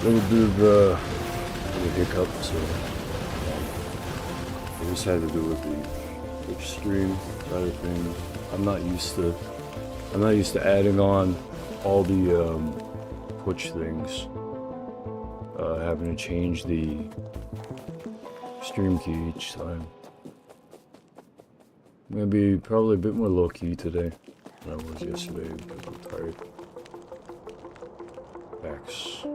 little bit of a hiccup, so I just had to do with the extreme side of things. I'm not used to adding on all the Twitch things. Having to change the stream key each time. I'm gonna be probably a bit more low key today than I was yesterday because I'm tired. Facts.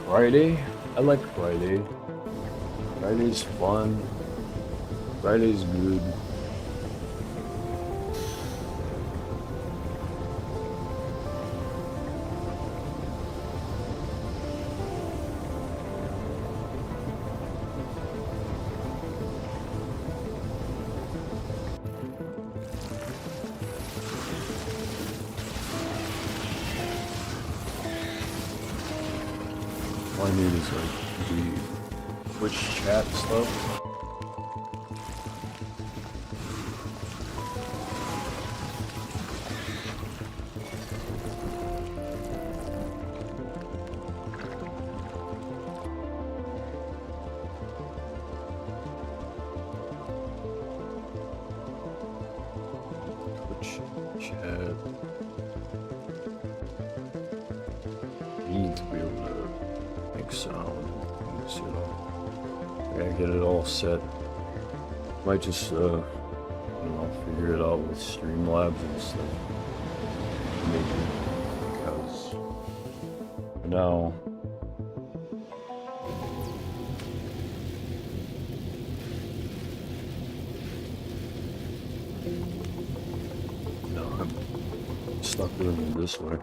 Friday? I like Friday. Friday's fun. Friday's good. All I need is like the Twitch chat stuff. Twitch chat. Need to be able to make sound things, you know. I gotta get it all set. Might just, I don't know, figure it out with Streamlabs and stuff. Maybe. Because for now, I'm stuck doing it this way.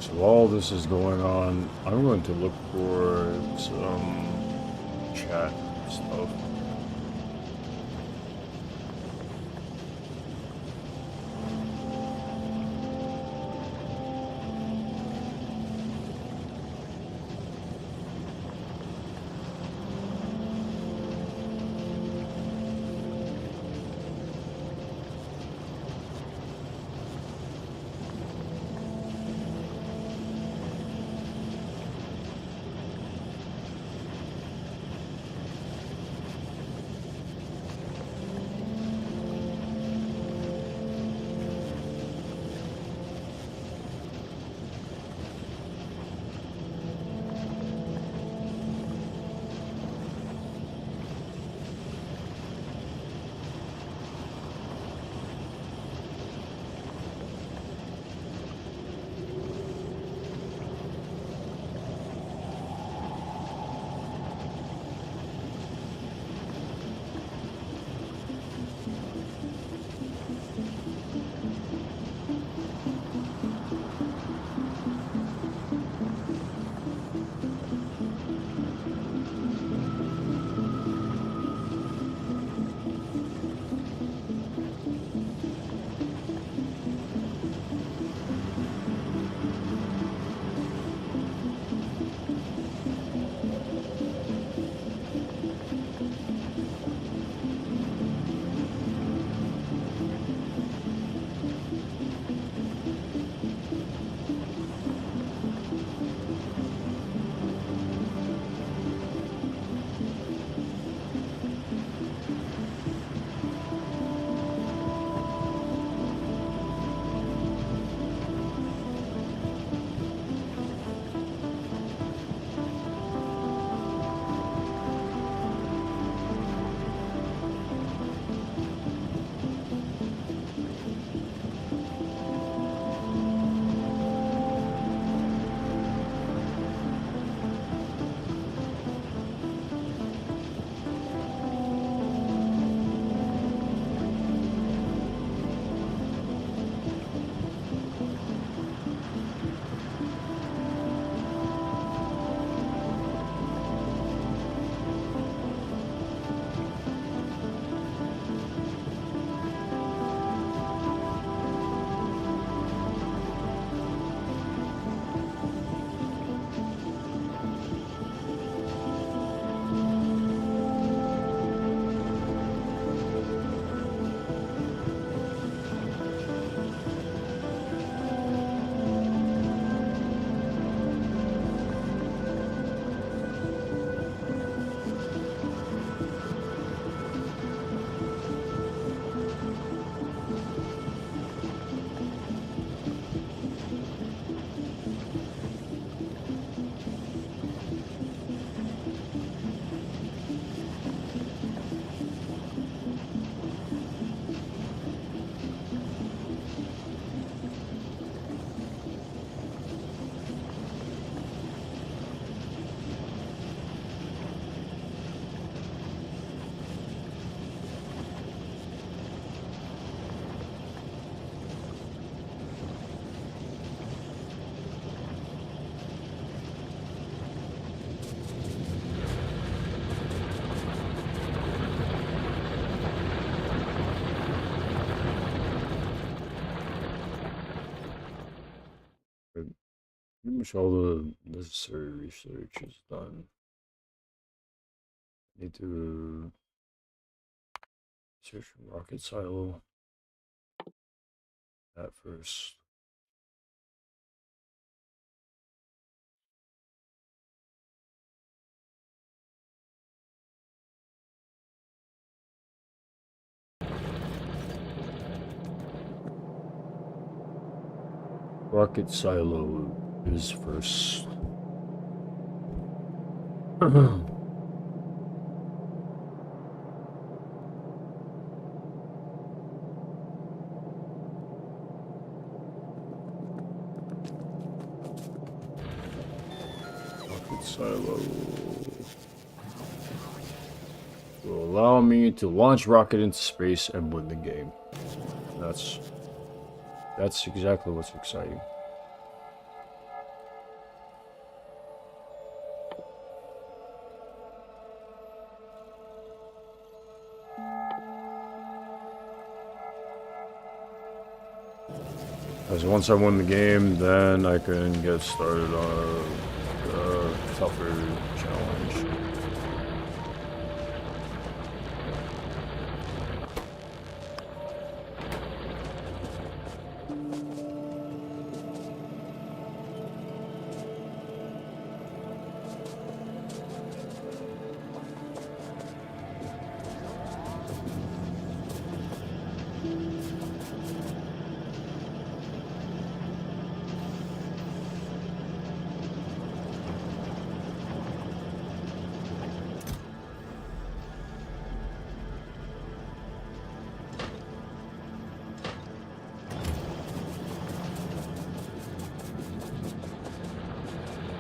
So while this is going on, I'm going to look for some chat stuff. Pretty much all the necessary research is done. Need to search for rocket silo. That first. Rocket silo is first. Rocket silo will allow me to launch rocket into space and win the game. That's exactly what's exciting. Because once I win the game, then I can get started on a tougher challenge.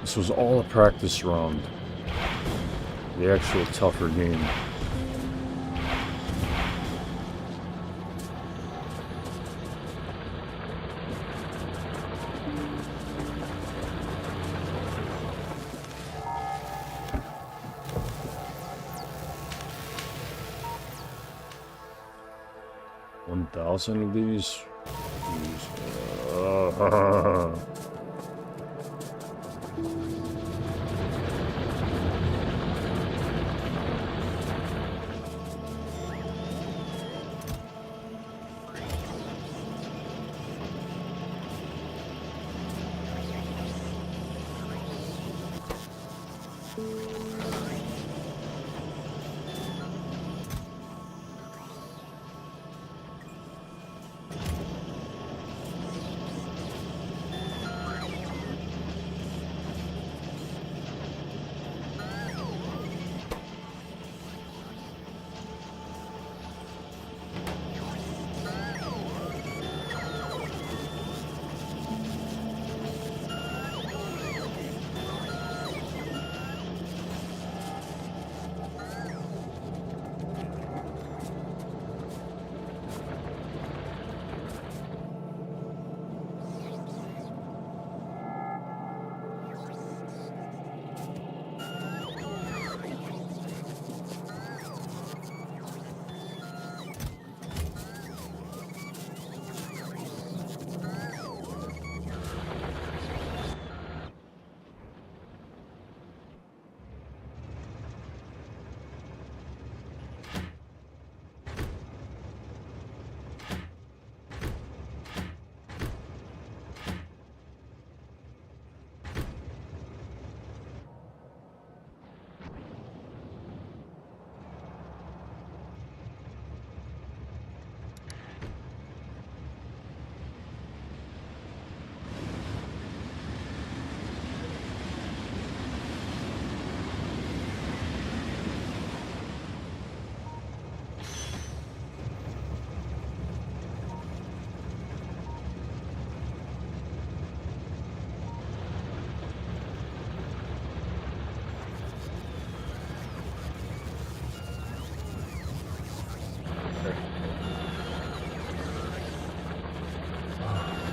This was all a practice round. The actual tougher game. $1,000 of these?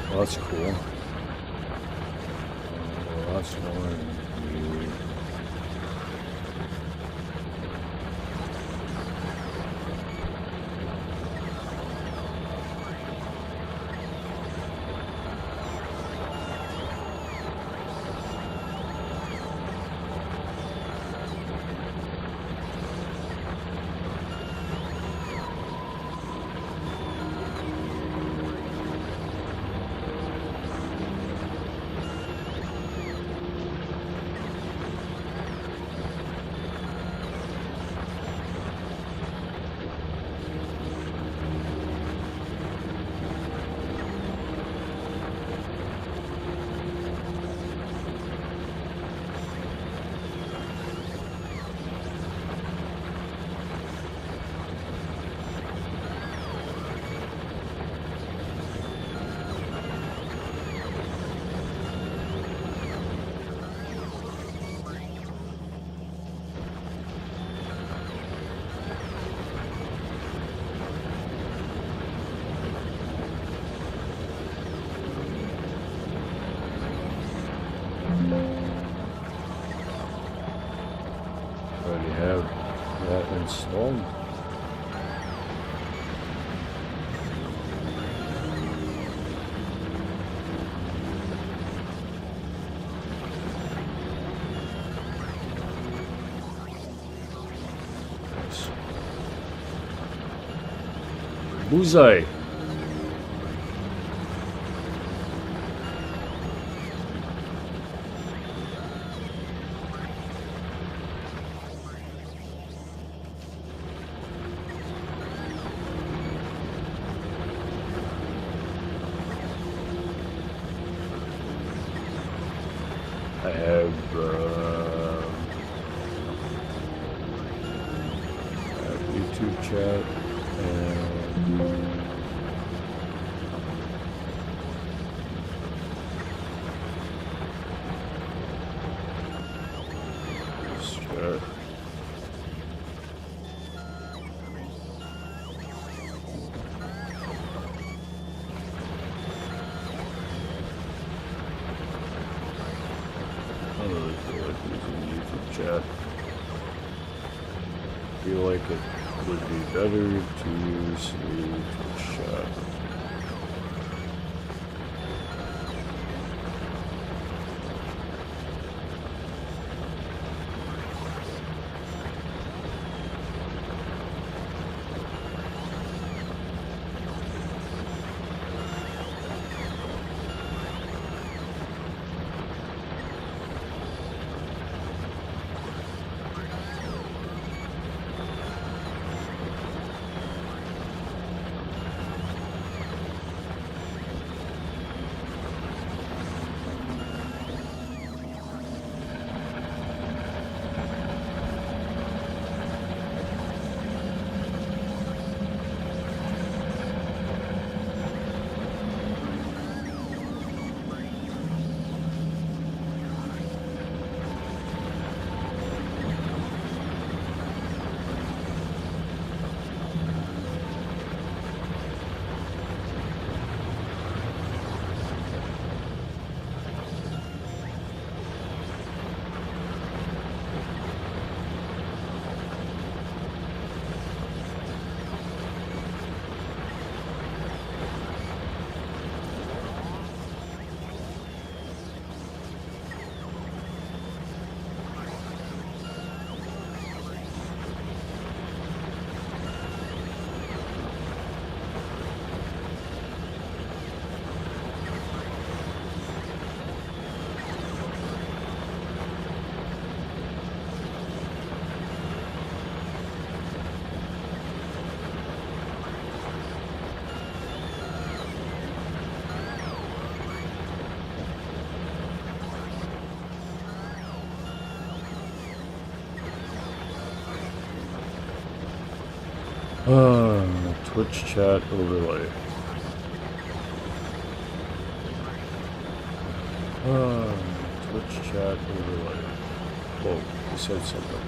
Well, that's cool. Well, that's one. Already have that installed. Bullseye. I have YouTube chat and this chat. I don't really feel like using YouTube chat. I feel like it would be better to use the Twitch chat. Twitch chat overlay. Twitch chat overlay. Whoa, you said something.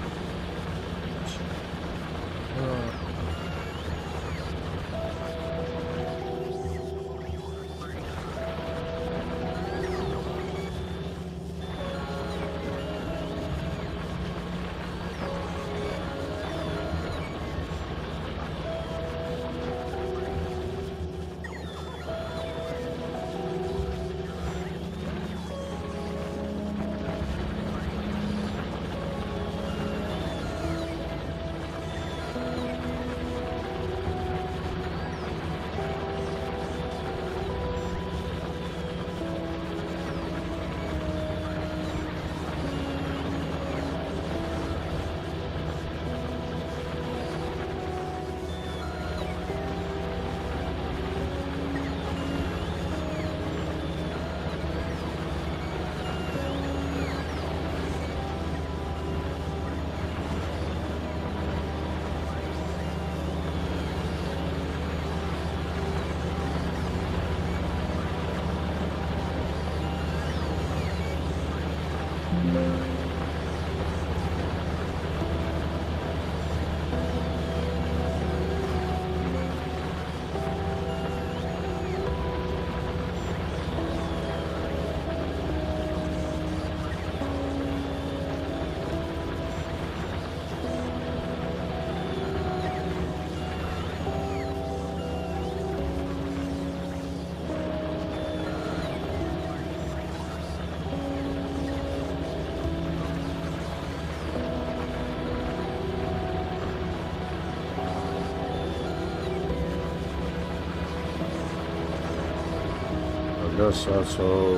guess that's how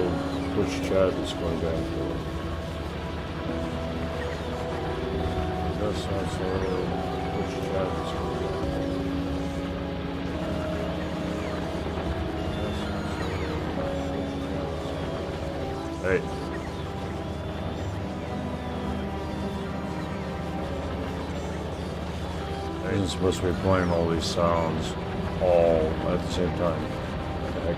Twitch chat is going down for. I guess that's how Twitch chat is going down. Hey. I ain't supposed to be playing all these sounds all at the same time. What the heck?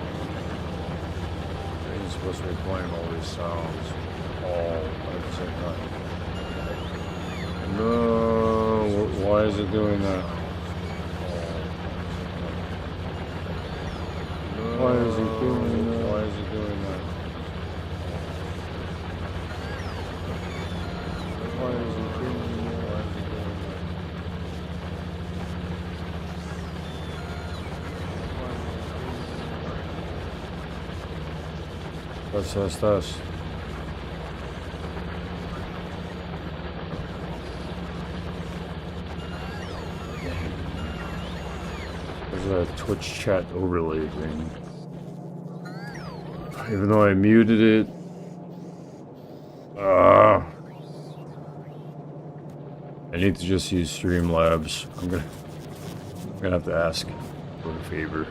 I ain't supposed to be playing all these sounds all at the same time. No, why is it doing that? Why is it doing that? Why is it doing that? Why is it doing that? Why is it doing that? That's. There's a Twitch chat overlay thing. Even though I muted it. I need to just use Streamlabs. I'm gonna have to ask for a favor.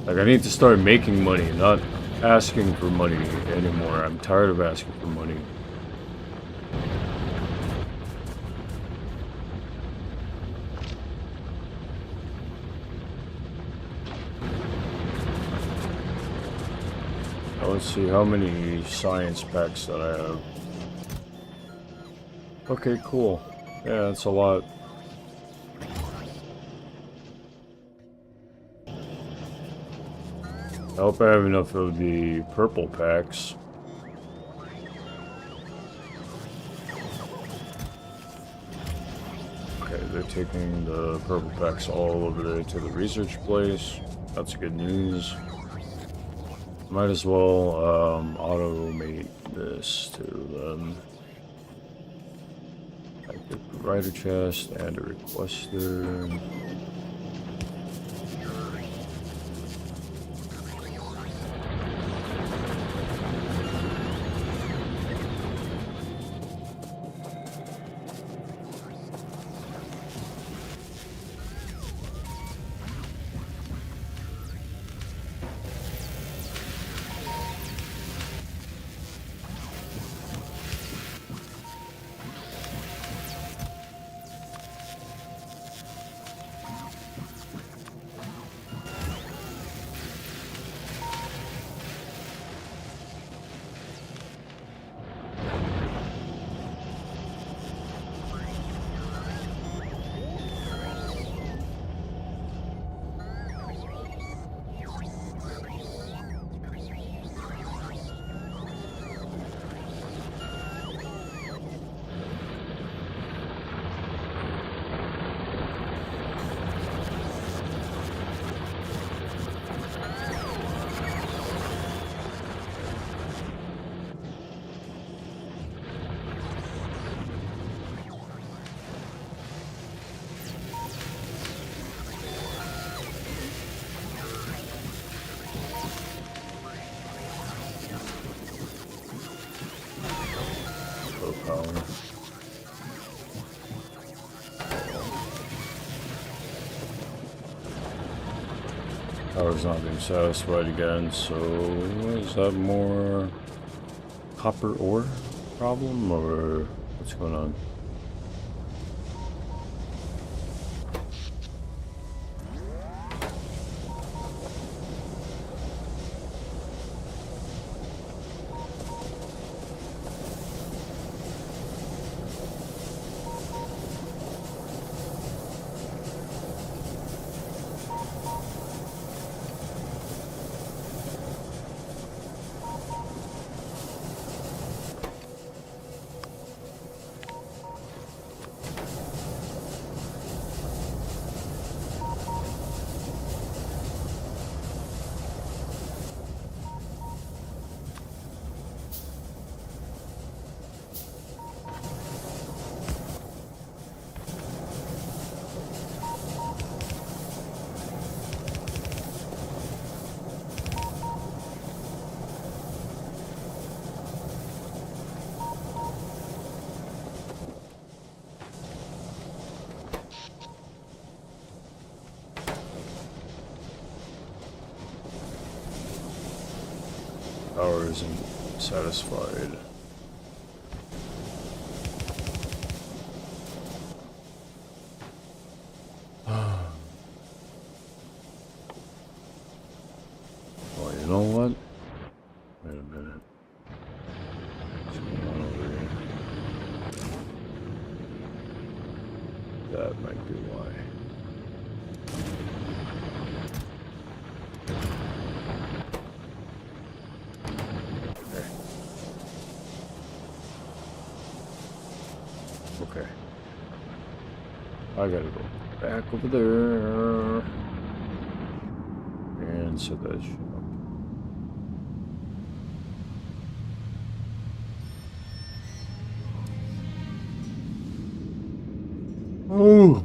Like, I need to start making money, not asking for money anymore. I'm tired of asking for money. Now let's see how many science packs that I have. Okay, cool. Yeah, that's a lot. I hope I have enough of the purple packs. Okay, they're taking the purple packs all over there to the research place. That's good news. Might as well automate this to them. Active provider chest and a requester. Power's not being satisfied again, so is that more copper ore problem, or what's going on? Power isn't satisfied. Well, you know what? Wait a minute. What's going on over here? That might be why. Okay. I gotta go back over there and set that shit up. Oh.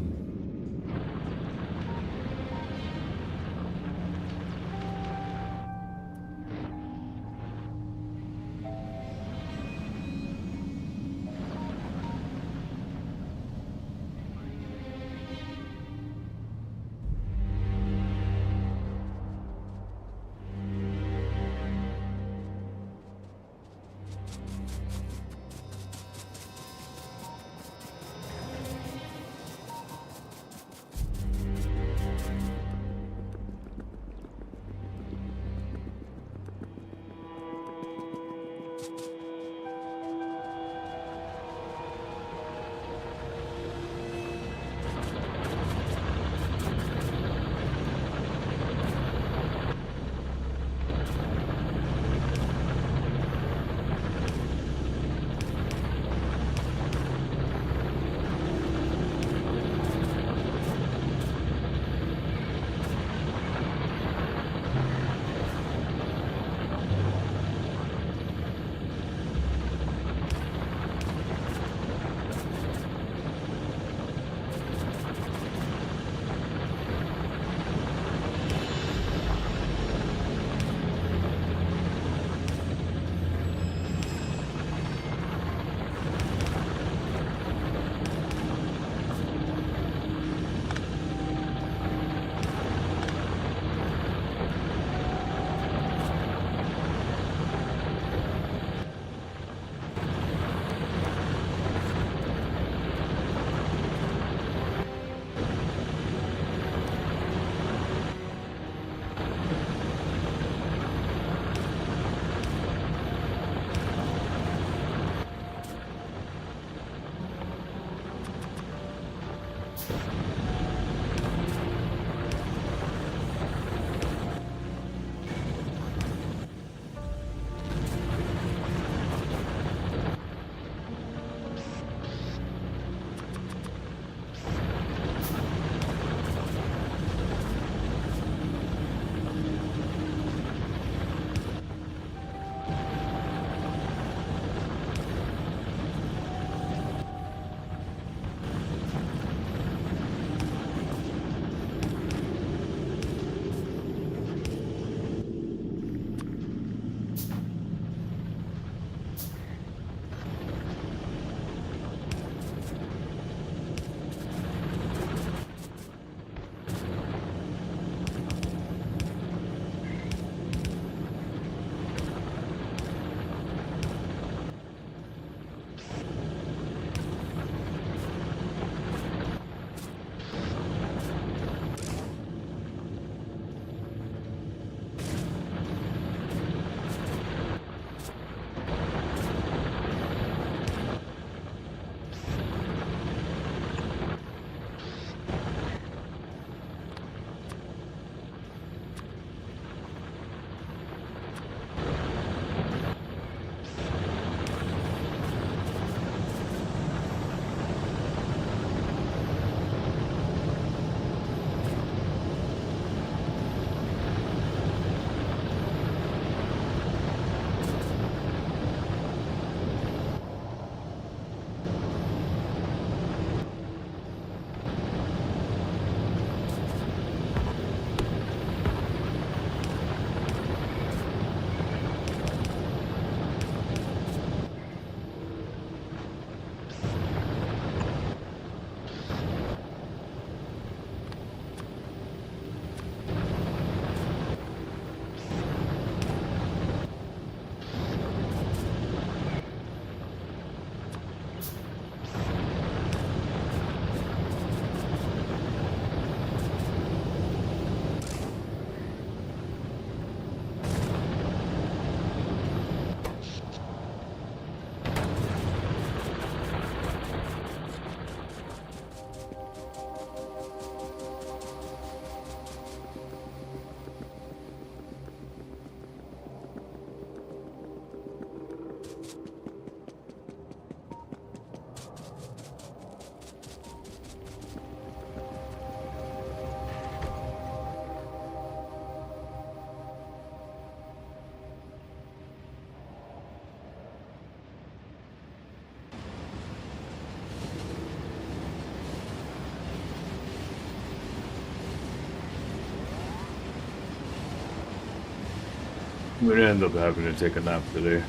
I'm gonna end up having to take a nap today.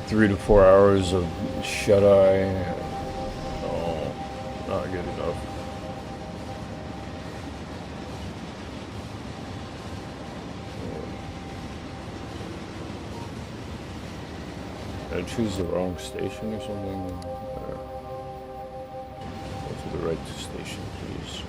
3 to 4 hours of shut eye. Oh, not good enough. Did I choose the wrong station or something? Go to the right station, please.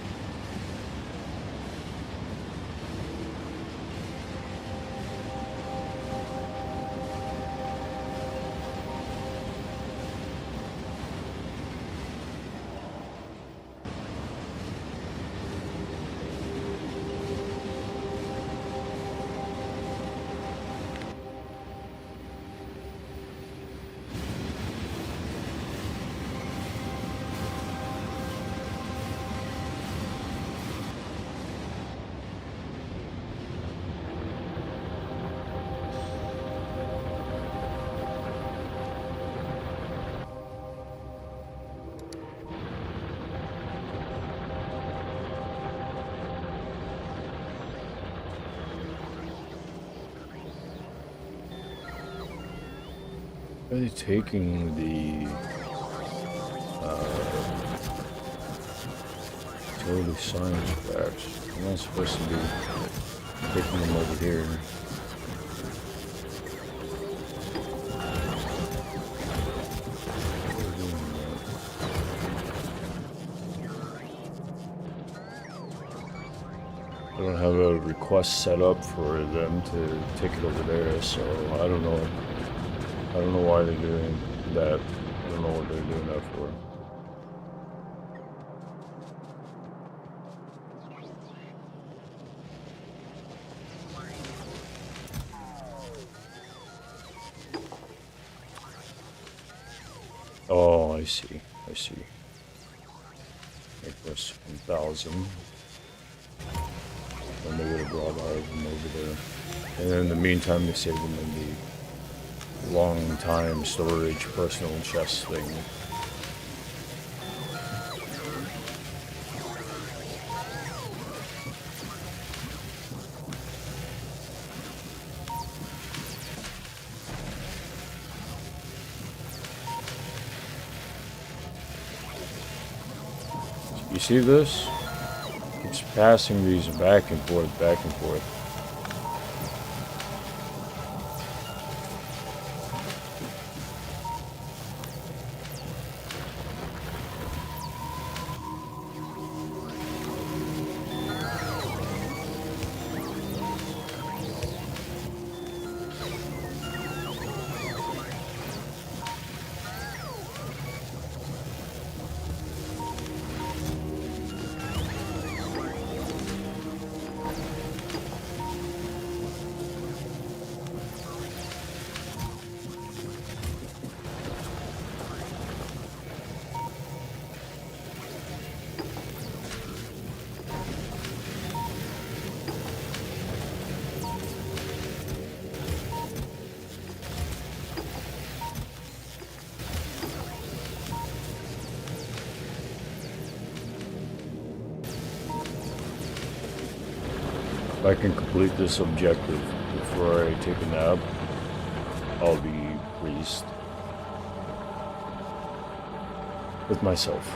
Are they taking the totally science facts? I'm not supposed to be taking them over here. I don't have a request set up for them to take it over there, so I don't know. I don't know why they're doing that. I don't know what they're doing that for. Oh, I see. I see. Make this 1,000. And they would have brought all of them over there. And then in the meantime, they save them in the long time storage personal chest thing. You see this? It's passing these back and forth, back and forth. If I can complete this objective before I take a nap, I'll be pleased with myself.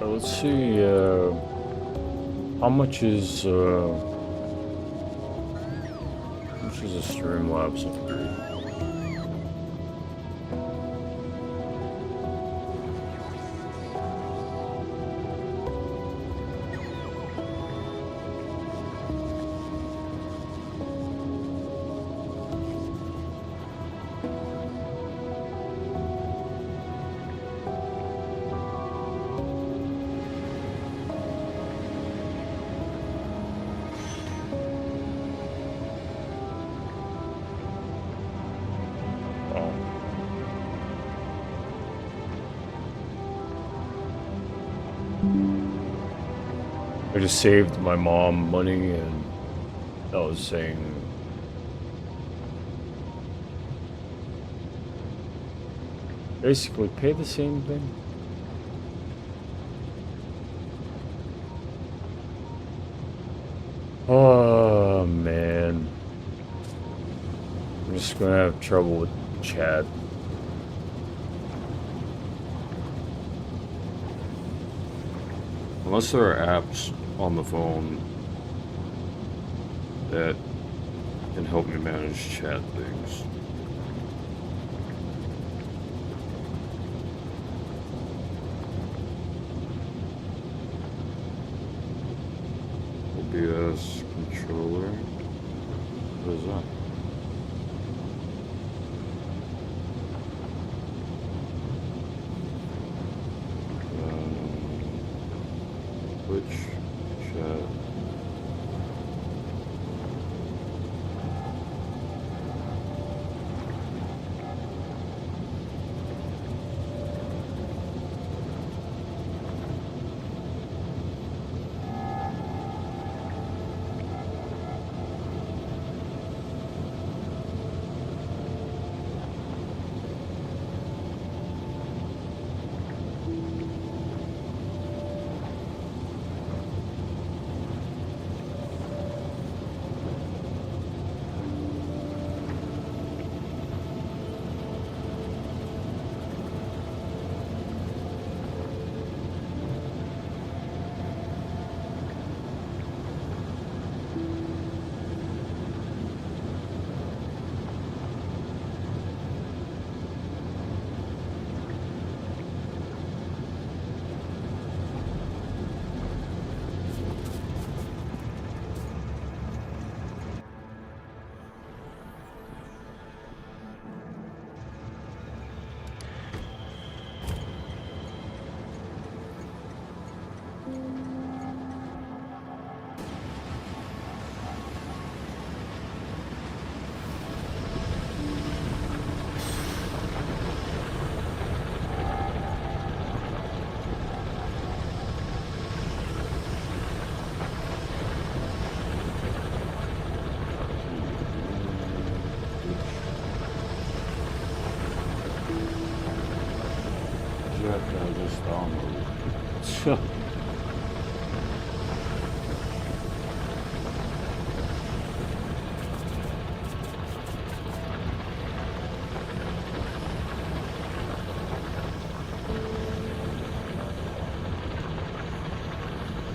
Let's see, how much is a Streamlabs upgrade? I just saved my mom money, and I was saying basically pay the same thing. Oh man, I'm just gonna have trouble with chat. Unless there are apps on the phone that can help me manage chat things. OBS controller. What is that? Twitch chat.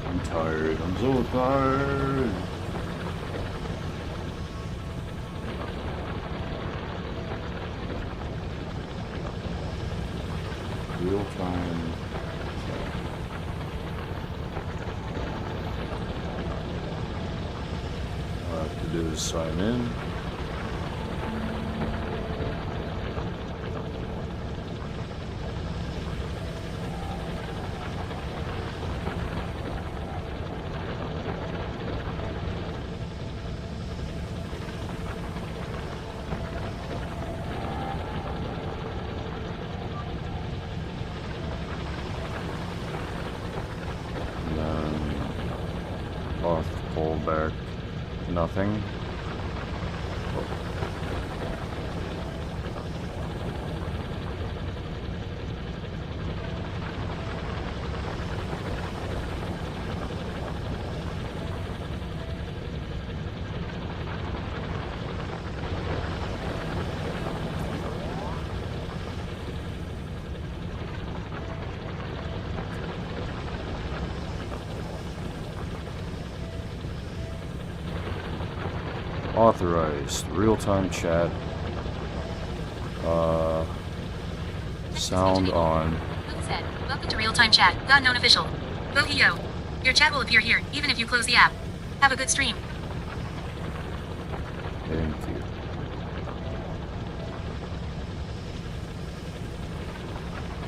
I'm tired. I'm so tired. Real time. All I have to do is sign in. Pullback, nothing. Authorized. Real-time chat. Sound on. Said, welcome to real-time chat. Godknown official. Go. Your chat will appear here, even if you close the app. Have a good stream. Thank you.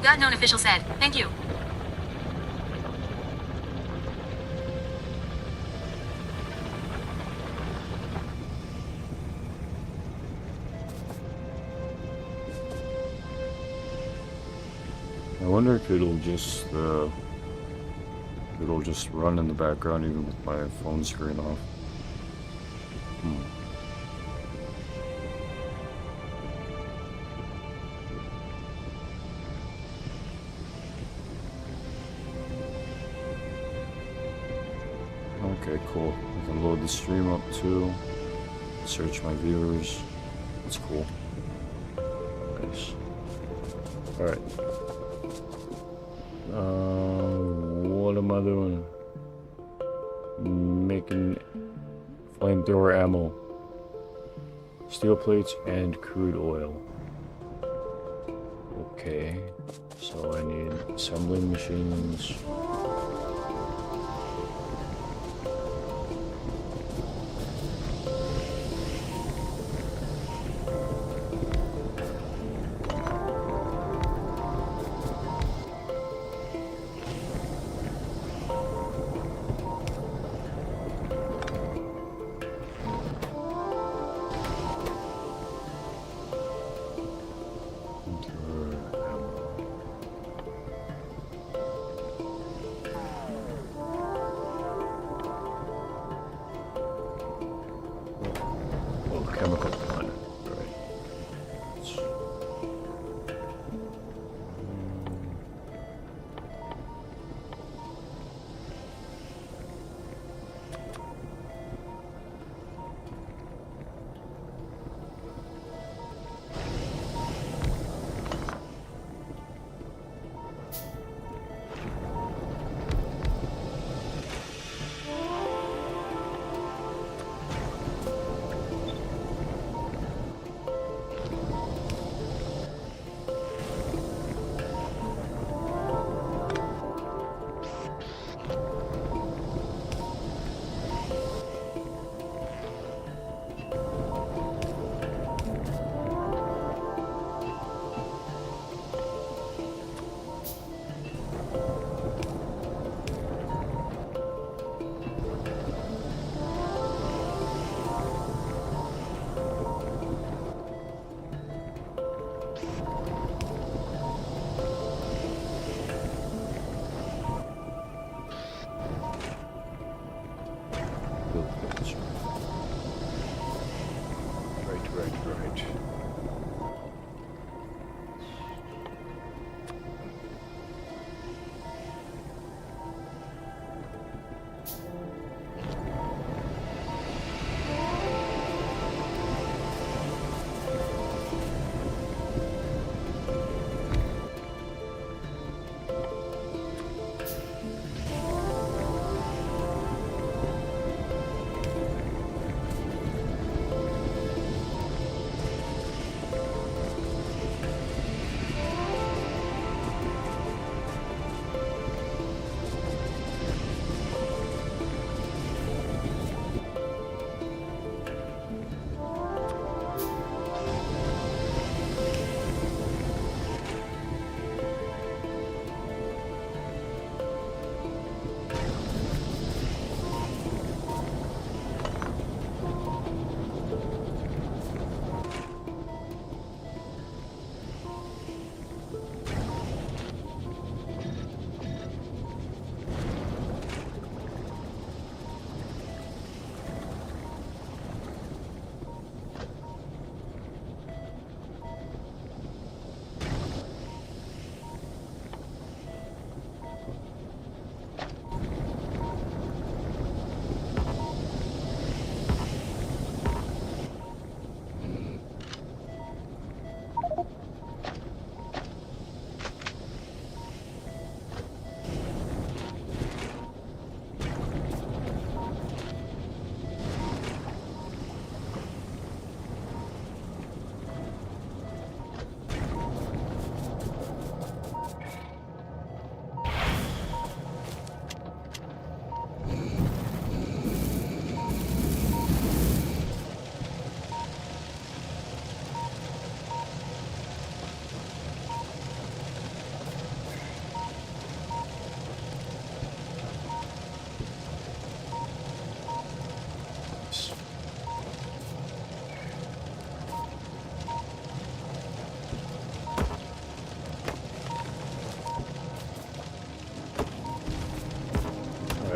Godknown official said, thank you. I wonder if it'll just run in the background even with my phone screen off. Okay, cool. I can load the stream up too. Search my viewers. That's cool. Nice. Alright. What am I doing? Making flamethrower ammo. Steel plates and crude oil. Okay. So I need assembling machines.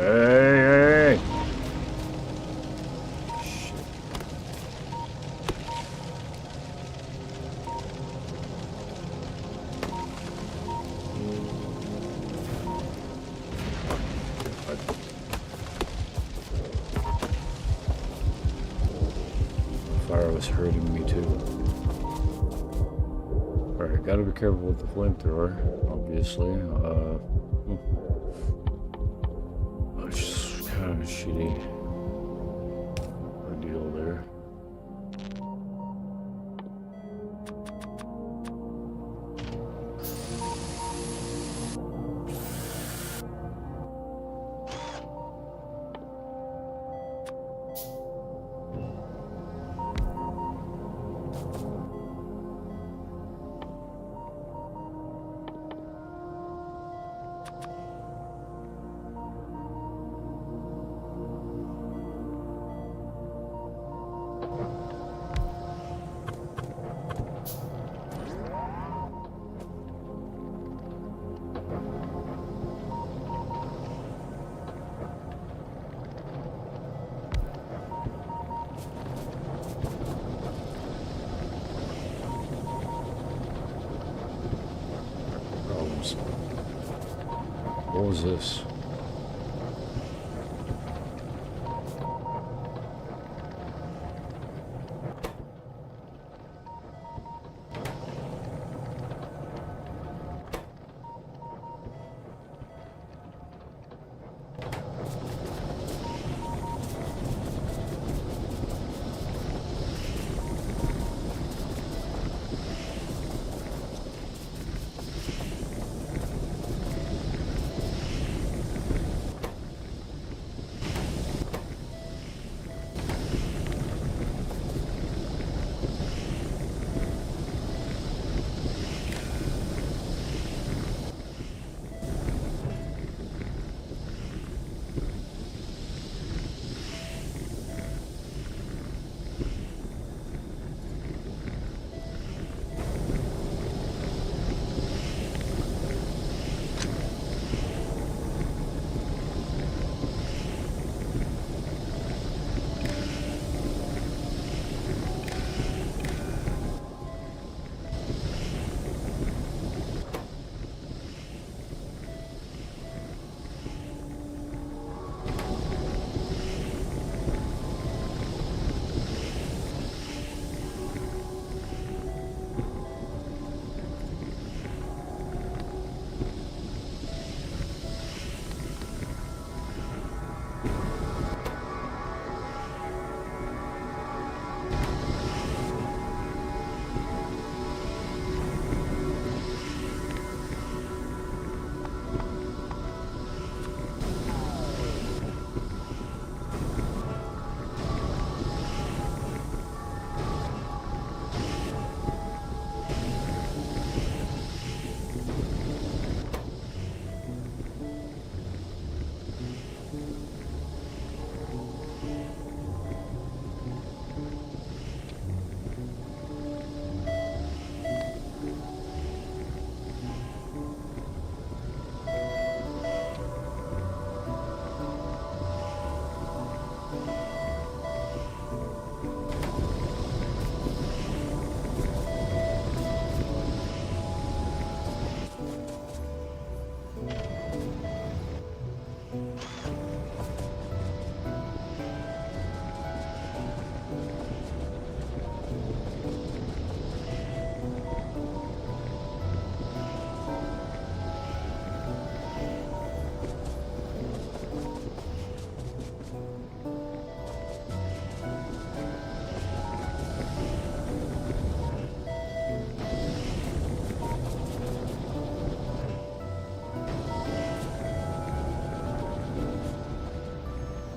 Hey! Shit. Fire was hurting me too. Alright, gotta be careful with the flamethrower, obviously. It's just kind of a shitty ordeal there. Problems. What was this?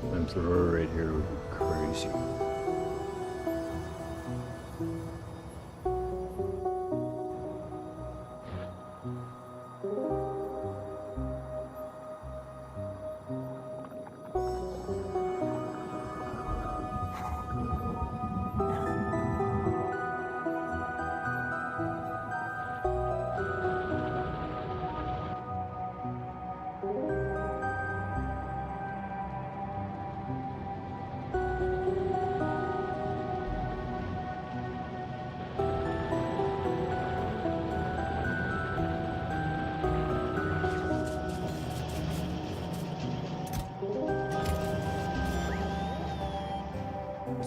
Flamethrower right here would be crazy.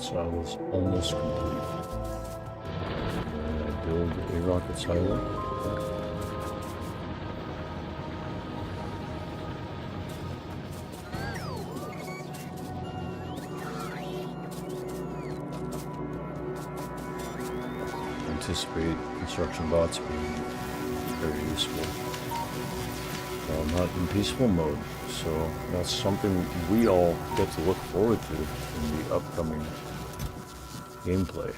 silo is almost complete. And I build a rocket silo. Anticipate construction bots being very useful. Well, not in peaceful mode, so that's something we all get to look forward to in the upcoming gameplay.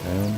And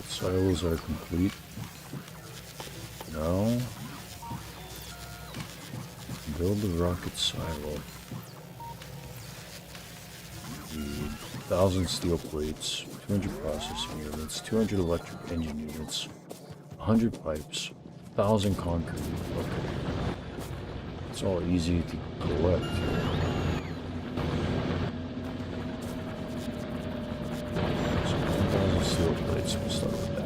silos are complete. Now, build the rocket silo. Need 1,000 steel plates, 200 processing units, 200 electric engine units, 100 pipes, 1,000 concrete. Okay. It's all easy to collect here. So 1,000 steel plates, we'll start with that.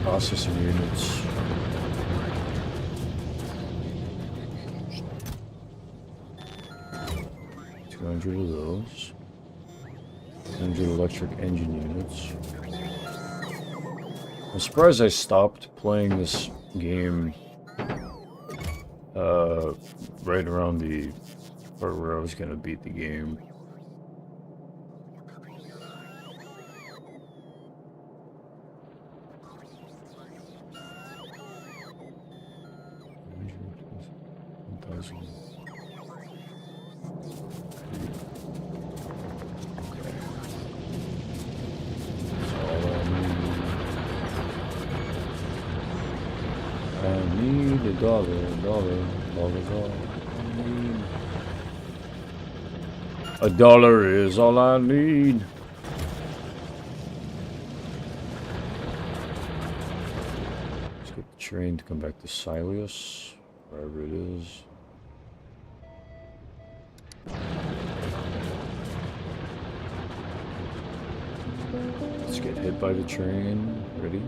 Processing units. $200 of those. 100 electric engine units. I'm surprised I stopped playing this game right around the part where I was gonna beat the game. $1 is all I need. Let's get the train to come back to Silius, wherever it is. Let's get hit by the train. Ready?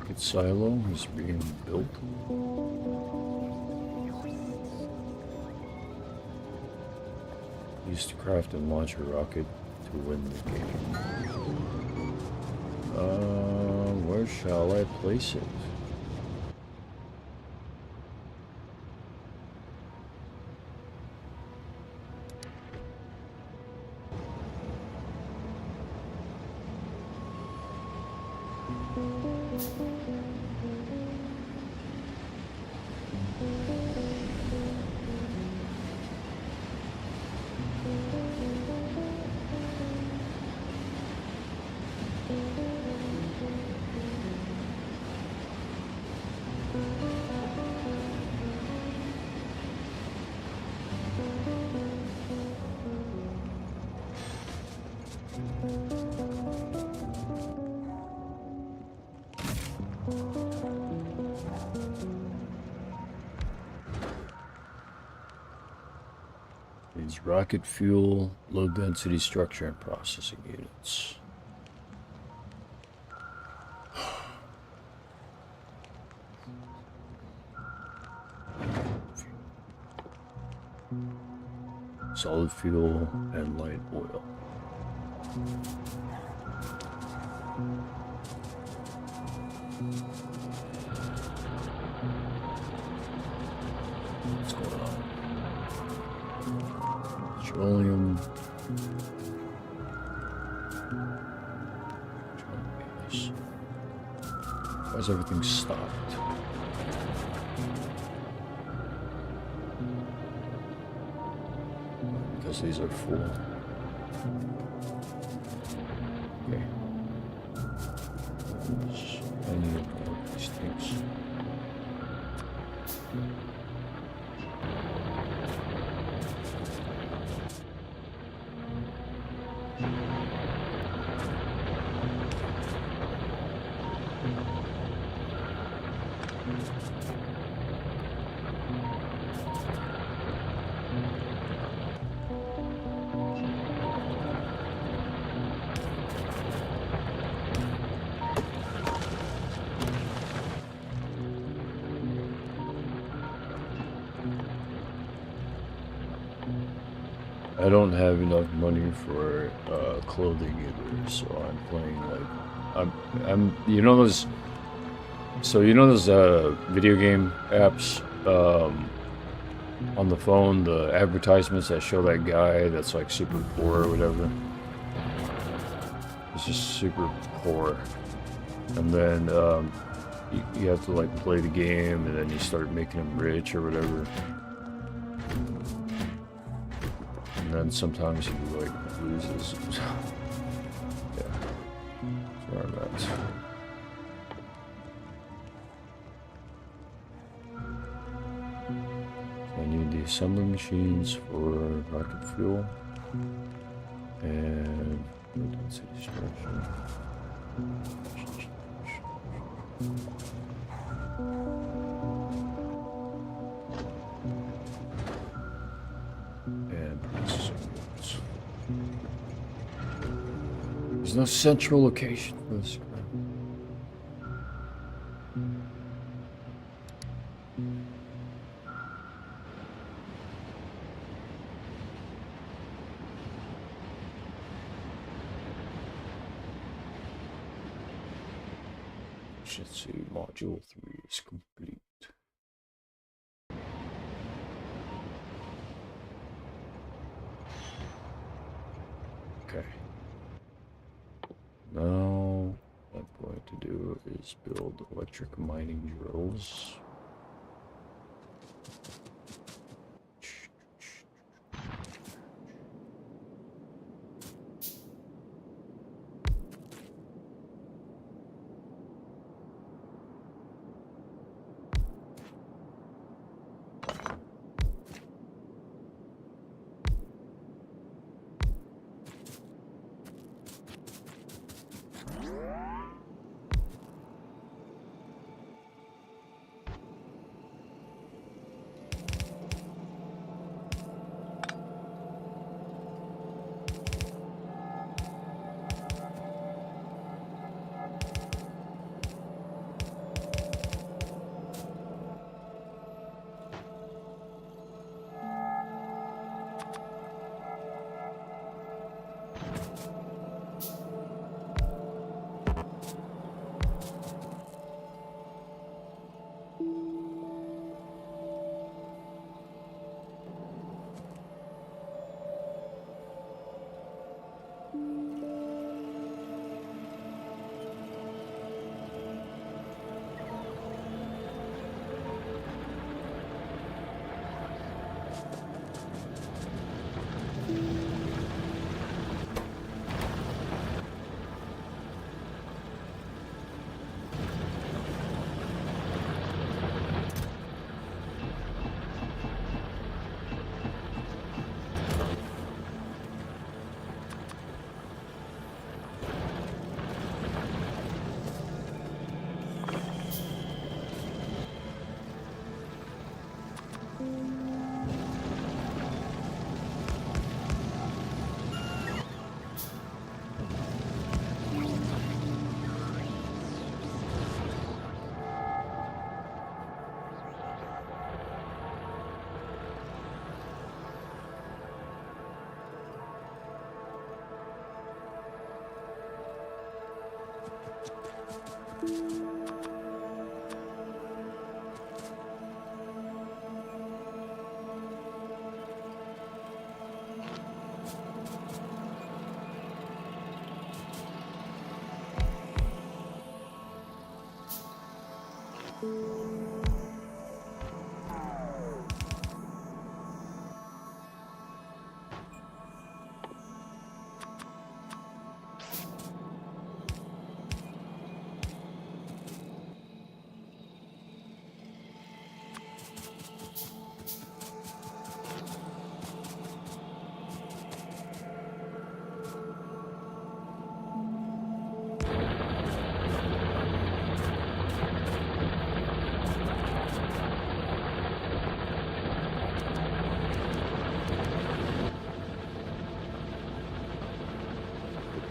rocket silo is being built. Used to craft and launch a rocket to win the game. Where shall I place it? These rocket fuel, low density structure and processing units. Solid fuel and light oil. What's going on? Petroleum. Why is everything stopped? Because these are full. Okay. I need more of these things. I don't have enough money for clothing either, so I'm playing like I'm you know those video game apps on the phone, the advertisements that show that guy that's like super poor or whatever. He's just super poor, and then you have to like play the game, and then you start making him rich or whatever. And then sometimes he like loses. Yeah, that's where I'm at. So I need the assembly machines for rocket fuel and density structure. There's no central location for this. Should see module 3 is complete. Okay. Now, what I'm going to do is build electric mining drills.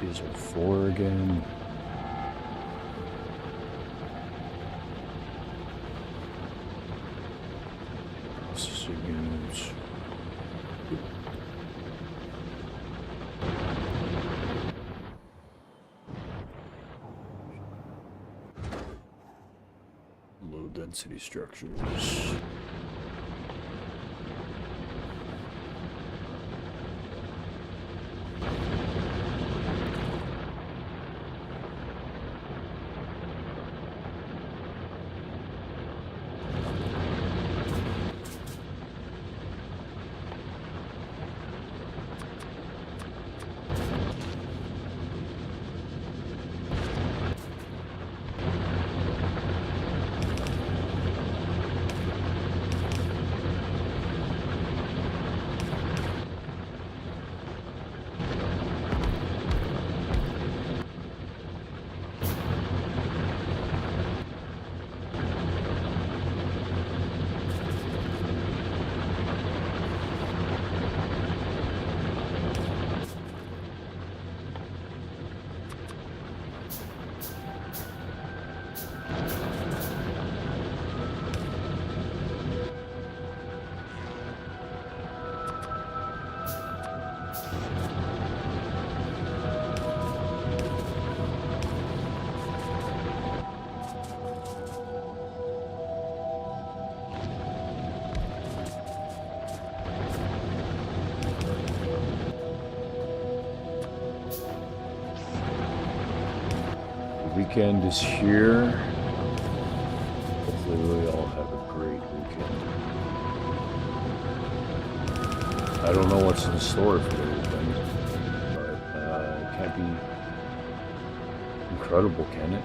These are 4 again. Processing units. Low density structures. Weekend is here. Hopefully we all have a great weekend. I don't know what's in store for the weekend, but it can't be incredible, can it?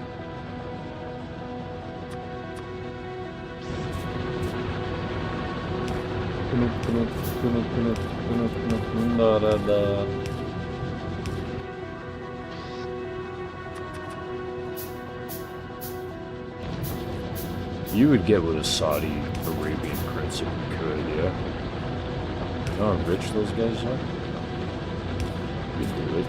You would get with a Saudi Arabian prince if you could, yeah. You know how rich those guys are? You'd do it.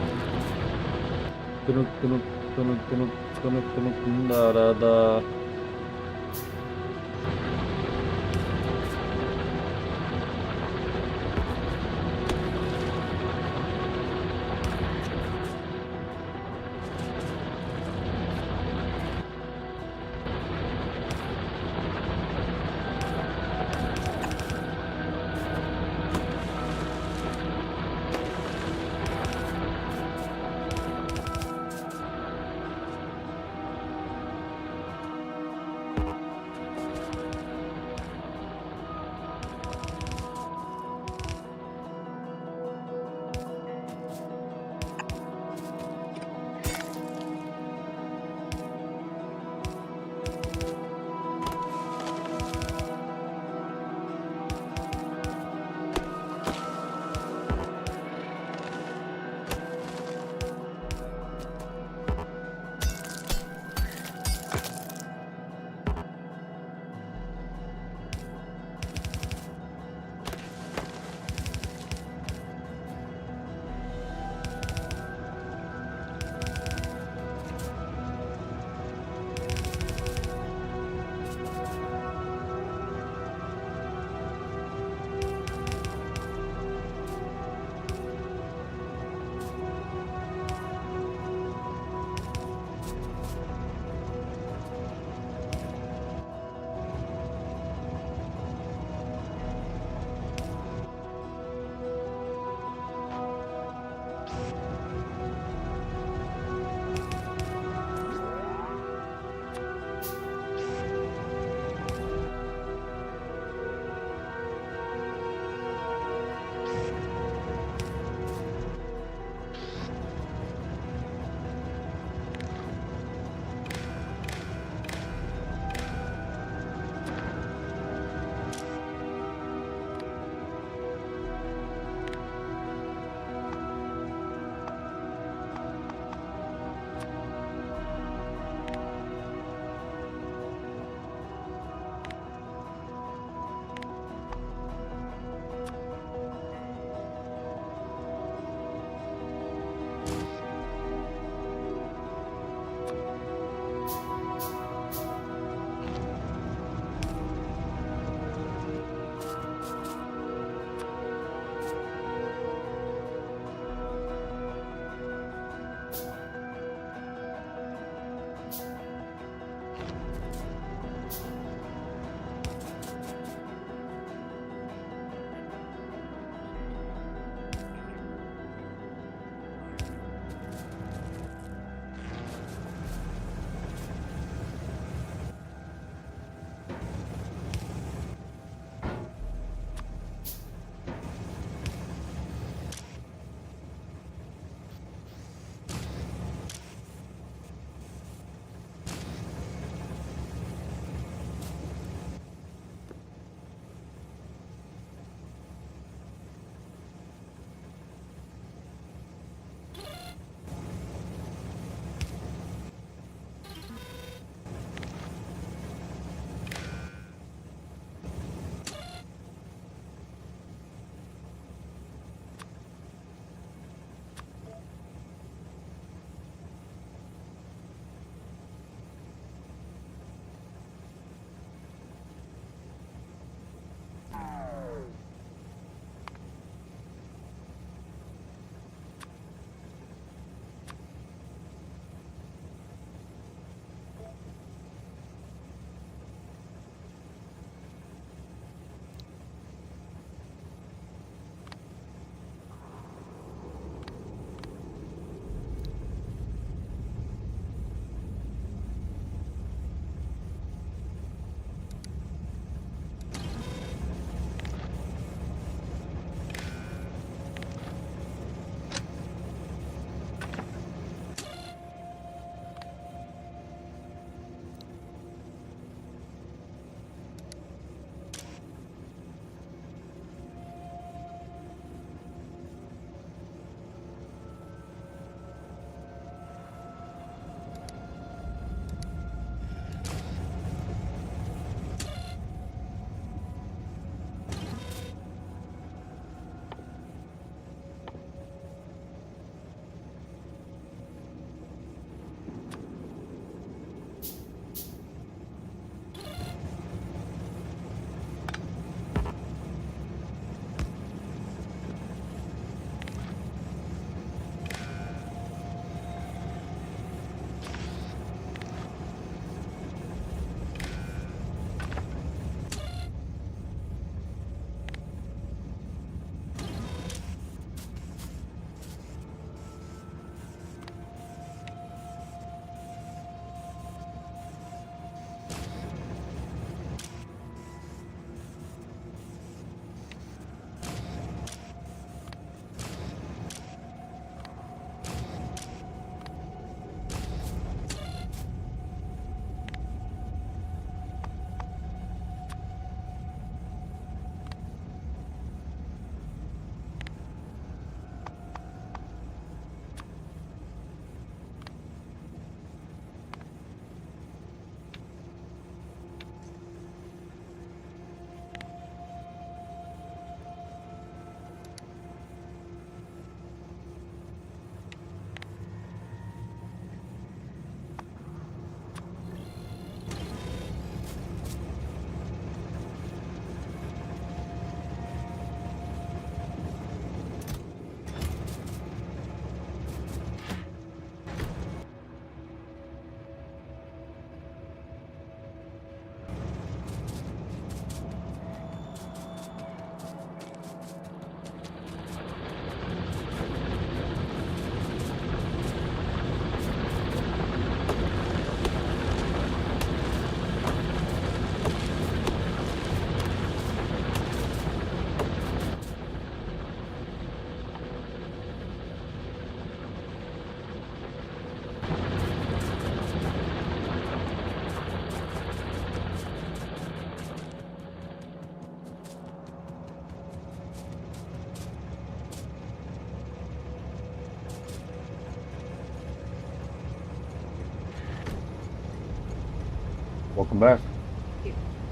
Welcome back.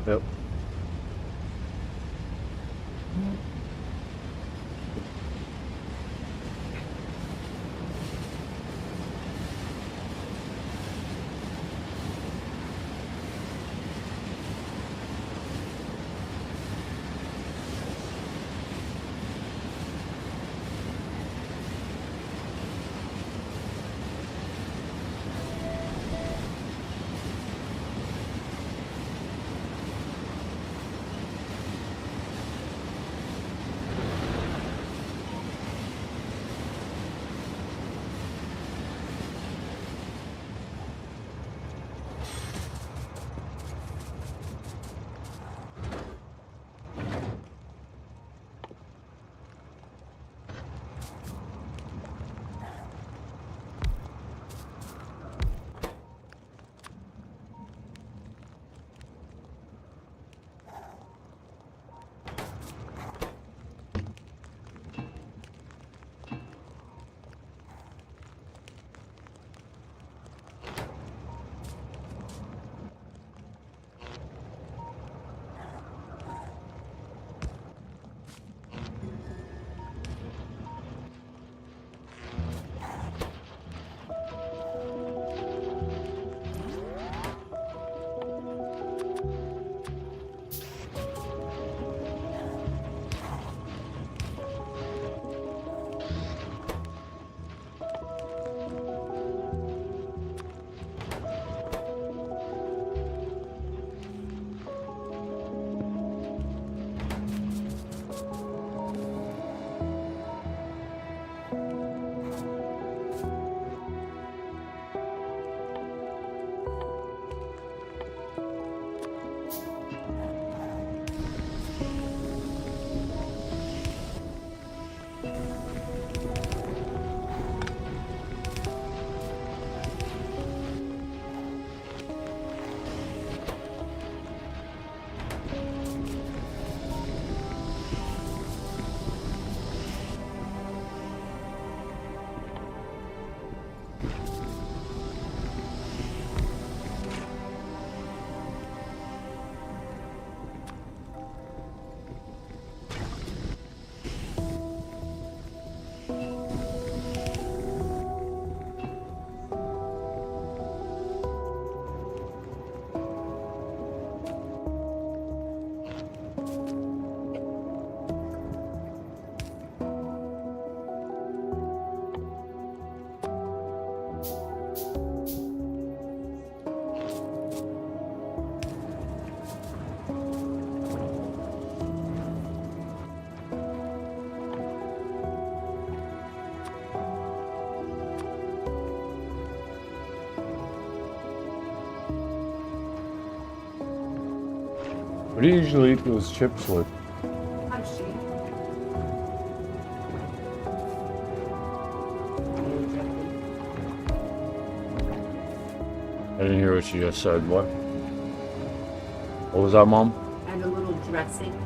Yep. What do you usually eat those chips with? I didn't hear what you just said. What? What was that, Mom? And a little dressing.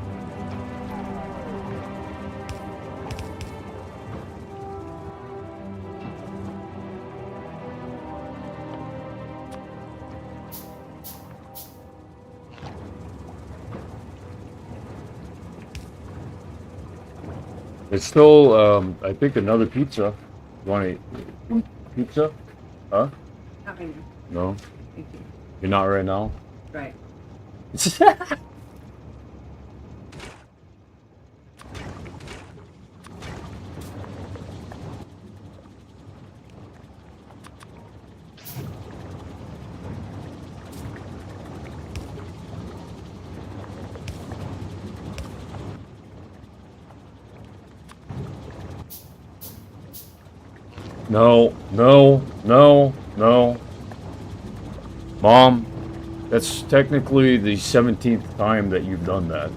It's still, I think another pizza. You want to eat pizza? Huh? Not right now. No? Thank you. You're not right now? Right. No, no, no, no. Mom, that's technically the 17th time that you've done that.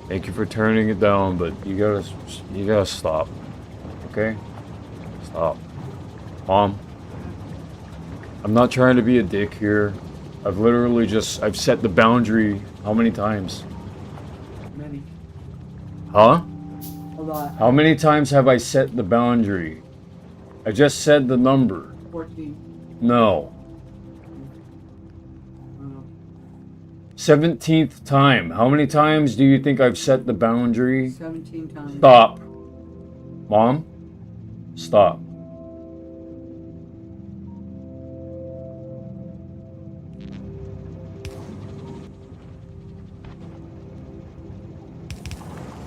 Thank you for turning it down, but you gotta stop. Okay? Stop. Mom, I'm not trying to be a dick here. I've set the boundary how many times? Many. Huh? A lot. How many times have I set the boundary? I just said the number. 14. No. 17th time. How many times do you think I've set the boundary? 17 times. Stop. Mom, stop.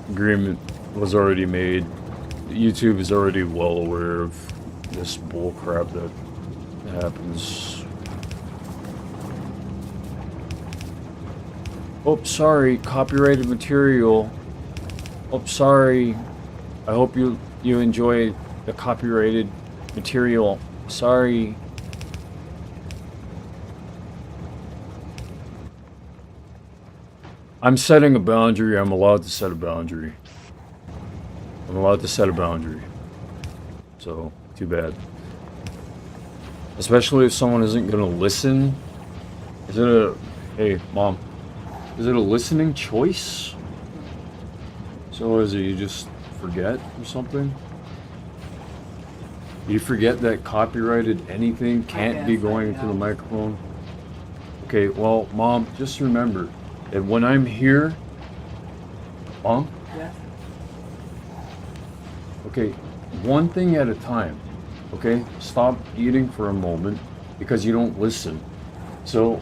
Agreement was already made. YouTube is already well aware of this bullcrap that happens. Oh, sorry, copyrighted material. Oh, sorry. I hope you enjoy the copyrighted material. Sorry. I'm setting a boundary. I'm allowed to set a boundary. I'm allowed to set a boundary. So, too bad. Especially if someone isn't gonna listen. Is it a... Hey, Mom. Is it a listening choice? So is it you just forget or something? You forget that copyrighted anything can't be going into the microphone? Okay, well, Mom, just remember that when I'm here... Mom? Yes. Okay, one thing at a time, okay? Stop eating for a moment because you don't listen. So,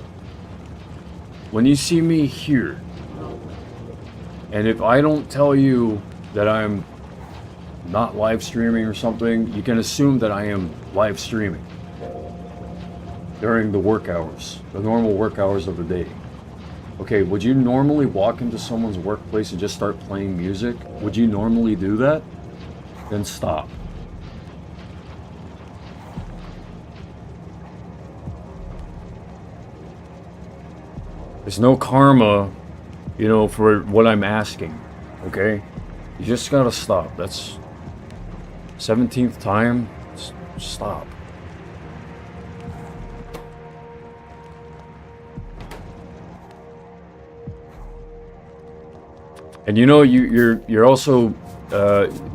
when you see me here, and if I don't tell you that I'm not live streaming or something, you can assume that I am live streaming during the work hours, the normal work hours of the day. Okay, would you normally walk into someone's workplace and just start playing music? Would you normally do that? Then stop. There's no karma, you know, for what I'm asking, okay? You just gotta stop. That's 17th time. Stop. And you know, you're also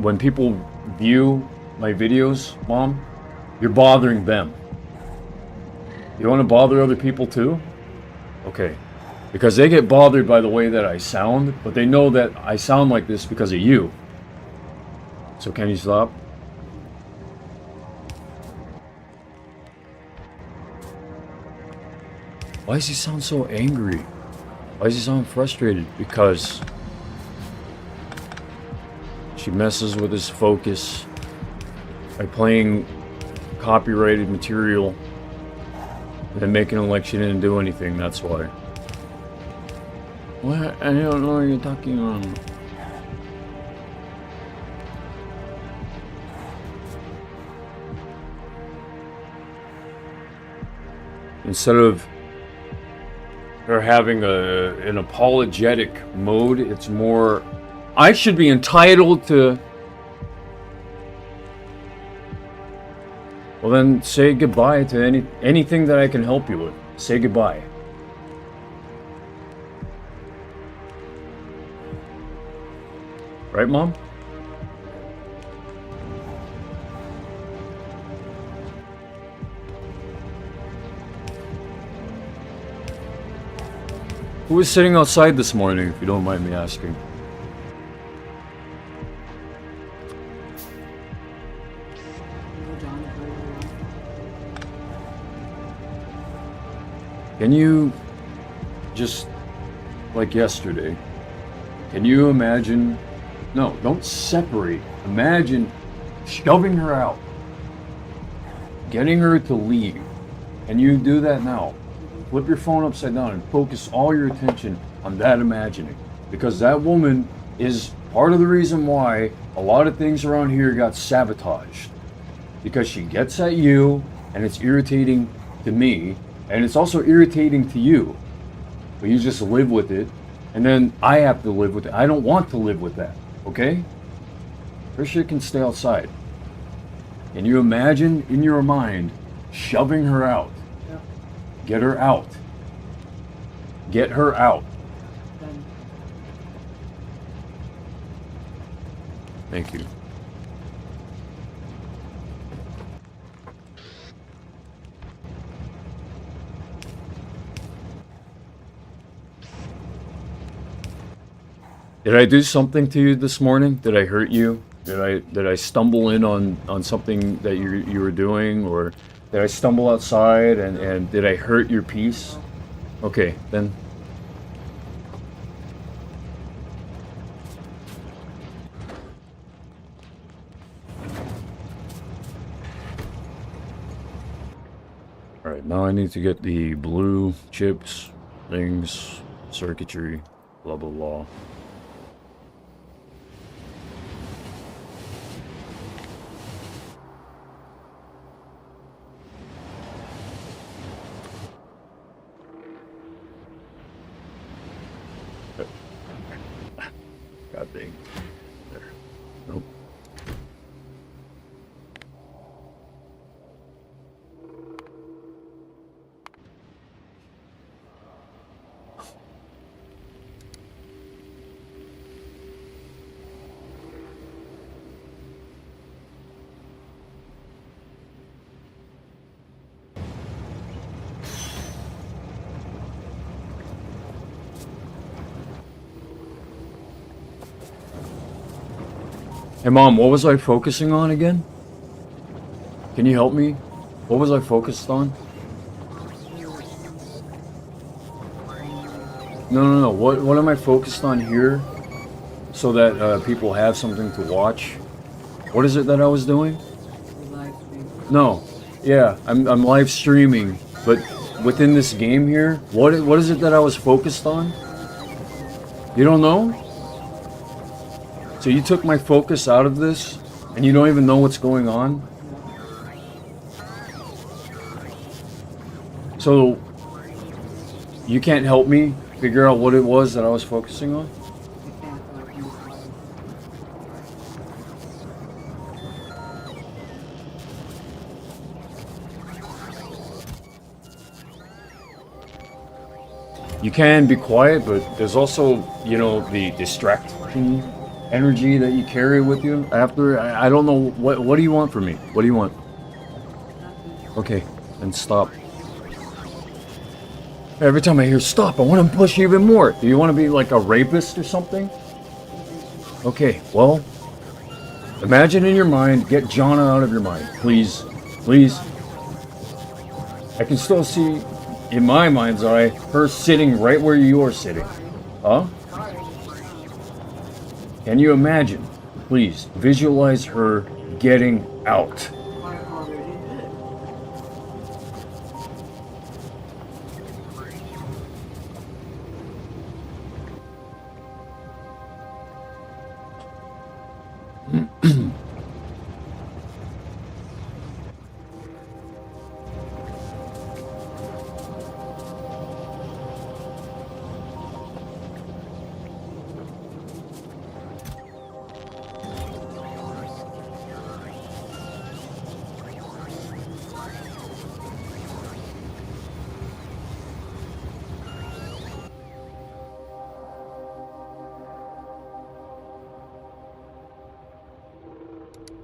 when people view my videos, Mom, you're bothering them. You want to bother other people too? Okay. Because they get bothered by the way that I sound, but they know that I sound like this because of you. So can you stop? Why does he sound so angry? Why does he sound frustrated? Because she messes with his focus by playing copyrighted material and then making it like she didn't do anything, that's why. What? I don't know what you're talking about. Instead of her having an apologetic mode, it's more, I should be entitled to... Well then, say goodbye to anything that I can help you with. Say goodbye. Right, Mom? Who was sitting outside this morning, if you don't mind me asking? Can you, just like yesterday, can you imagine, no, don't separate, imagine shoving her out, getting her to leave, and you do that now. Flip your phone upside down and focus all your attention on that imagining, because that woman is part of the reason why a lot of things around here got sabotaged, because she gets at you, and it's irritating to me. And it's also irritating to you, but you just live with it, and then I have to live with it. I don't want to live with that, okay? Her shit can stay outside. Can you imagine in your mind shoving her out? Yeah. Get her out. Get her out. Then Thank you. Did I do something to you this morning? Did I hurt you? Did I stumble in on something that you were doing, or did I stumble outside and did I hurt your peace? Okay, then. All right, now I need to get the blue chips, things, circuitry, blah blah blah. God dang. There. Nope. Hey Mom, what was I focusing on again? Can you help me? What was I focused on? No. What am I focused on here? So that people have something to watch? What is it that I was doing? Live stream. No. Yeah, I'm live streaming, but within this game here, what is it that I was focused on? You don't know? So you took my focus out of this, and you don't even know what's going on? So, you can't help me figure out what it was that I was focusing on? I can't like use You can be quiet, but there's also, you know, the distraction energy that you carry with you after. I don't know, what do you want from me? What do you want? Okay, then stop. Every time I hear stop, I want to push even more. Do you want to be like a rapist or something? Okay, well, imagine in your mind, get Jonna out of your mind, please, please. I can still see, in my mind's eye, her sitting right where you are sitting. Huh? Can you imagine? Please, visualize her getting out. I already did.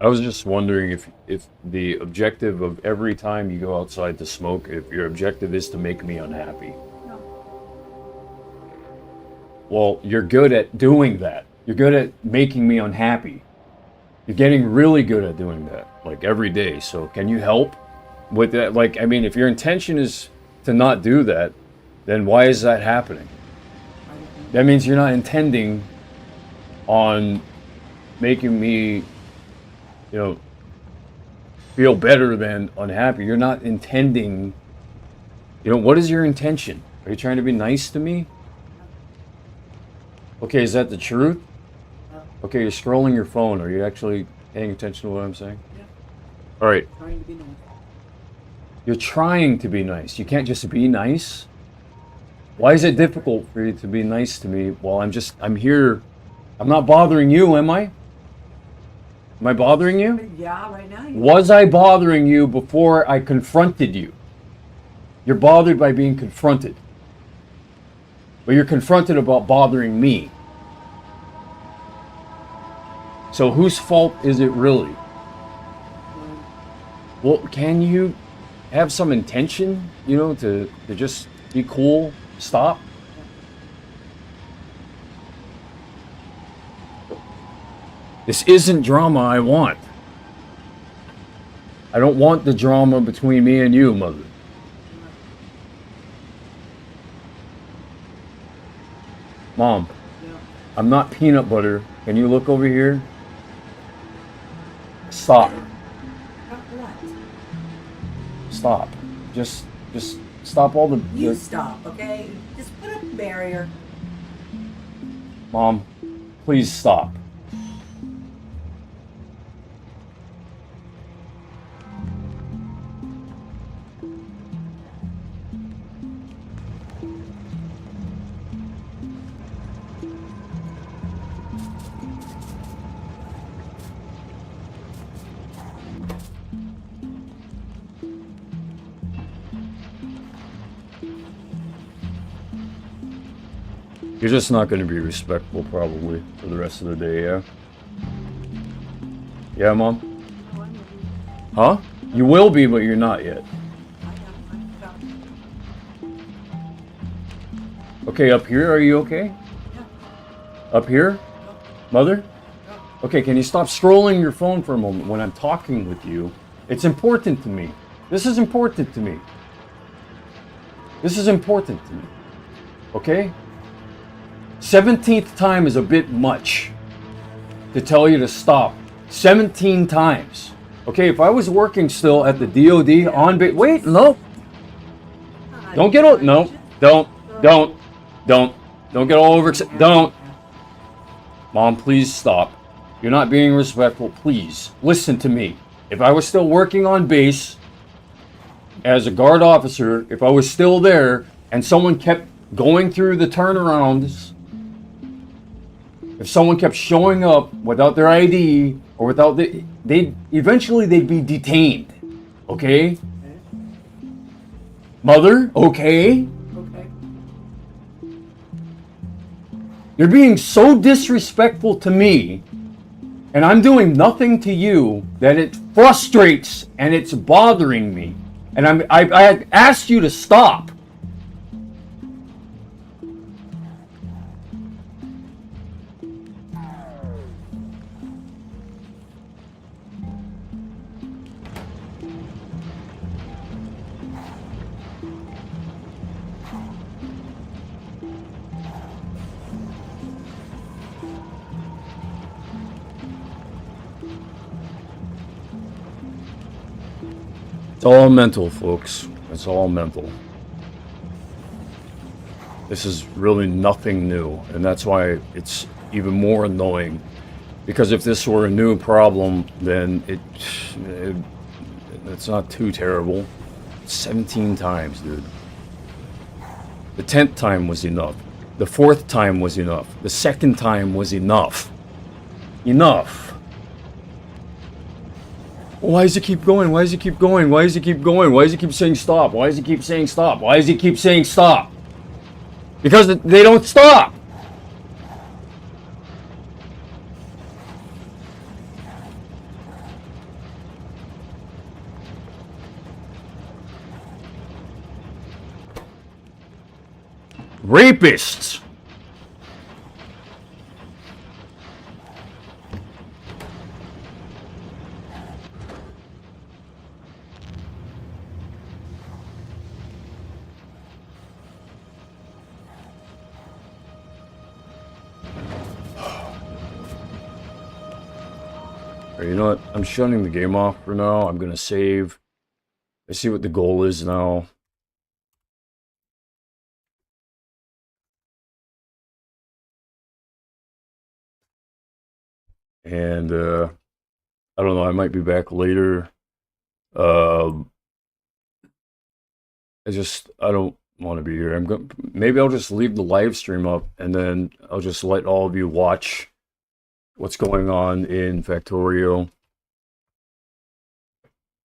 I was just wondering if the objective of every time you go outside to smoke, if your objective is to make me unhappy. No. Well, you're good at doing that. You're good at making me unhappy. You're getting really good at doing that, like every day. So can you help with that? Like, I mean, if your intention is to not do that, then why is that happening? I don't know. That means you're not intending on making me, you know, feel better than unhappy. You're not intending, you know, what is your intention? Are you trying to be nice to me? Okay, is that the truth? No. Okay, you're scrolling your phone. Are you actually paying attention to what I'm saying? Yeah. All right, Trying to be nice. you're trying to be nice. You can't just be nice. Why is it difficult for you to be nice to me? Well, I'm here. I'm not bothering you, am I? Am I bothering you? Yeah, right now. You Was I bothering you before I confronted you? You're bothered by being confronted. But you're confronted about bothering me. So whose fault is it really? Well, can you have some intention, you know, to just be cool, stop? This isn't drama I want. I don't want the drama between me and you, Mother. Mom, Yeah. I'm not peanut butter. Can you look over here? Stop. Stop what? Stop. Just stop all the... You stop, okay? Just put up a barrier. Mom, please stop. You're just not going to be respectful, probably, for the rest of the day, yeah? Yeah, Mom? No, I know. Huh? You will be, but you're not yet. I'm stopped. Okay, up here, are you okay? Yeah. Up here? No. Mother? No. Okay, can you stop scrolling your phone for a moment when I'm talking with you? It's important to me. This is important to me. This is important to me. Okay? 17th time is a bit much to tell you to stop. 17 times. Okay, if I was working still at the DOD on base... Wait, no. Don't get all... No. Don't get all over... Don't. Mom, please stop. You're not being respectful. Please, listen to me. If I was still working on base as a guard officer, if I was still there and someone kept going through the turnarounds, if someone kept showing up without their ID or without they'd be detained. Okay? Okay. Mother, okay? Okay. You're being so disrespectful to me, and I'm doing nothing to you that it frustrates and it's bothering me. And I asked you to stop. It's all mental, folks. It's all mental. This is really nothing new, and that's why it's even more annoying. Because if this were a new problem, then it's not too terrible. 17 times, dude. The 10th time was enough. The 4th time was enough. The 2nd time was enough. Enough. Why does it keep going? Why does it keep going? Why does it keep going? Why does it keep saying stop? Why does it keep saying stop? Why does it keep saying stop? Because they don't stop. Rapists. You know what? I'm shutting the game off for now. I'm gonna save. I see what the goal is now. And I don't know, I might be back later. I don't want to be here. Maybe I'll just leave the live stream up and then I'll just let all of you watch what's going on in Factorio.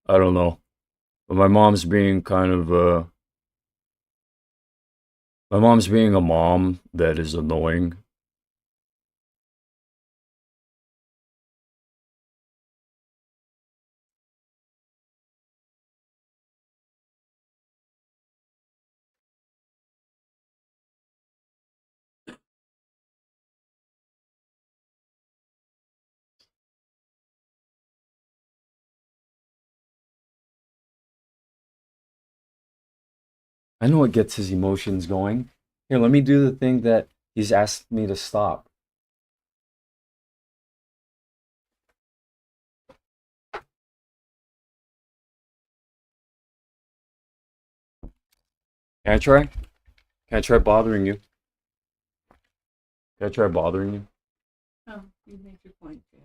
I don't know. But my mom's being my mom's being a mom that is annoying. I know it gets his emotions going. Here, let me do the thing that he's asked me to stop. Can I try? Can I try bothering you? Can I try bothering you? Oh, you make your point, Dale.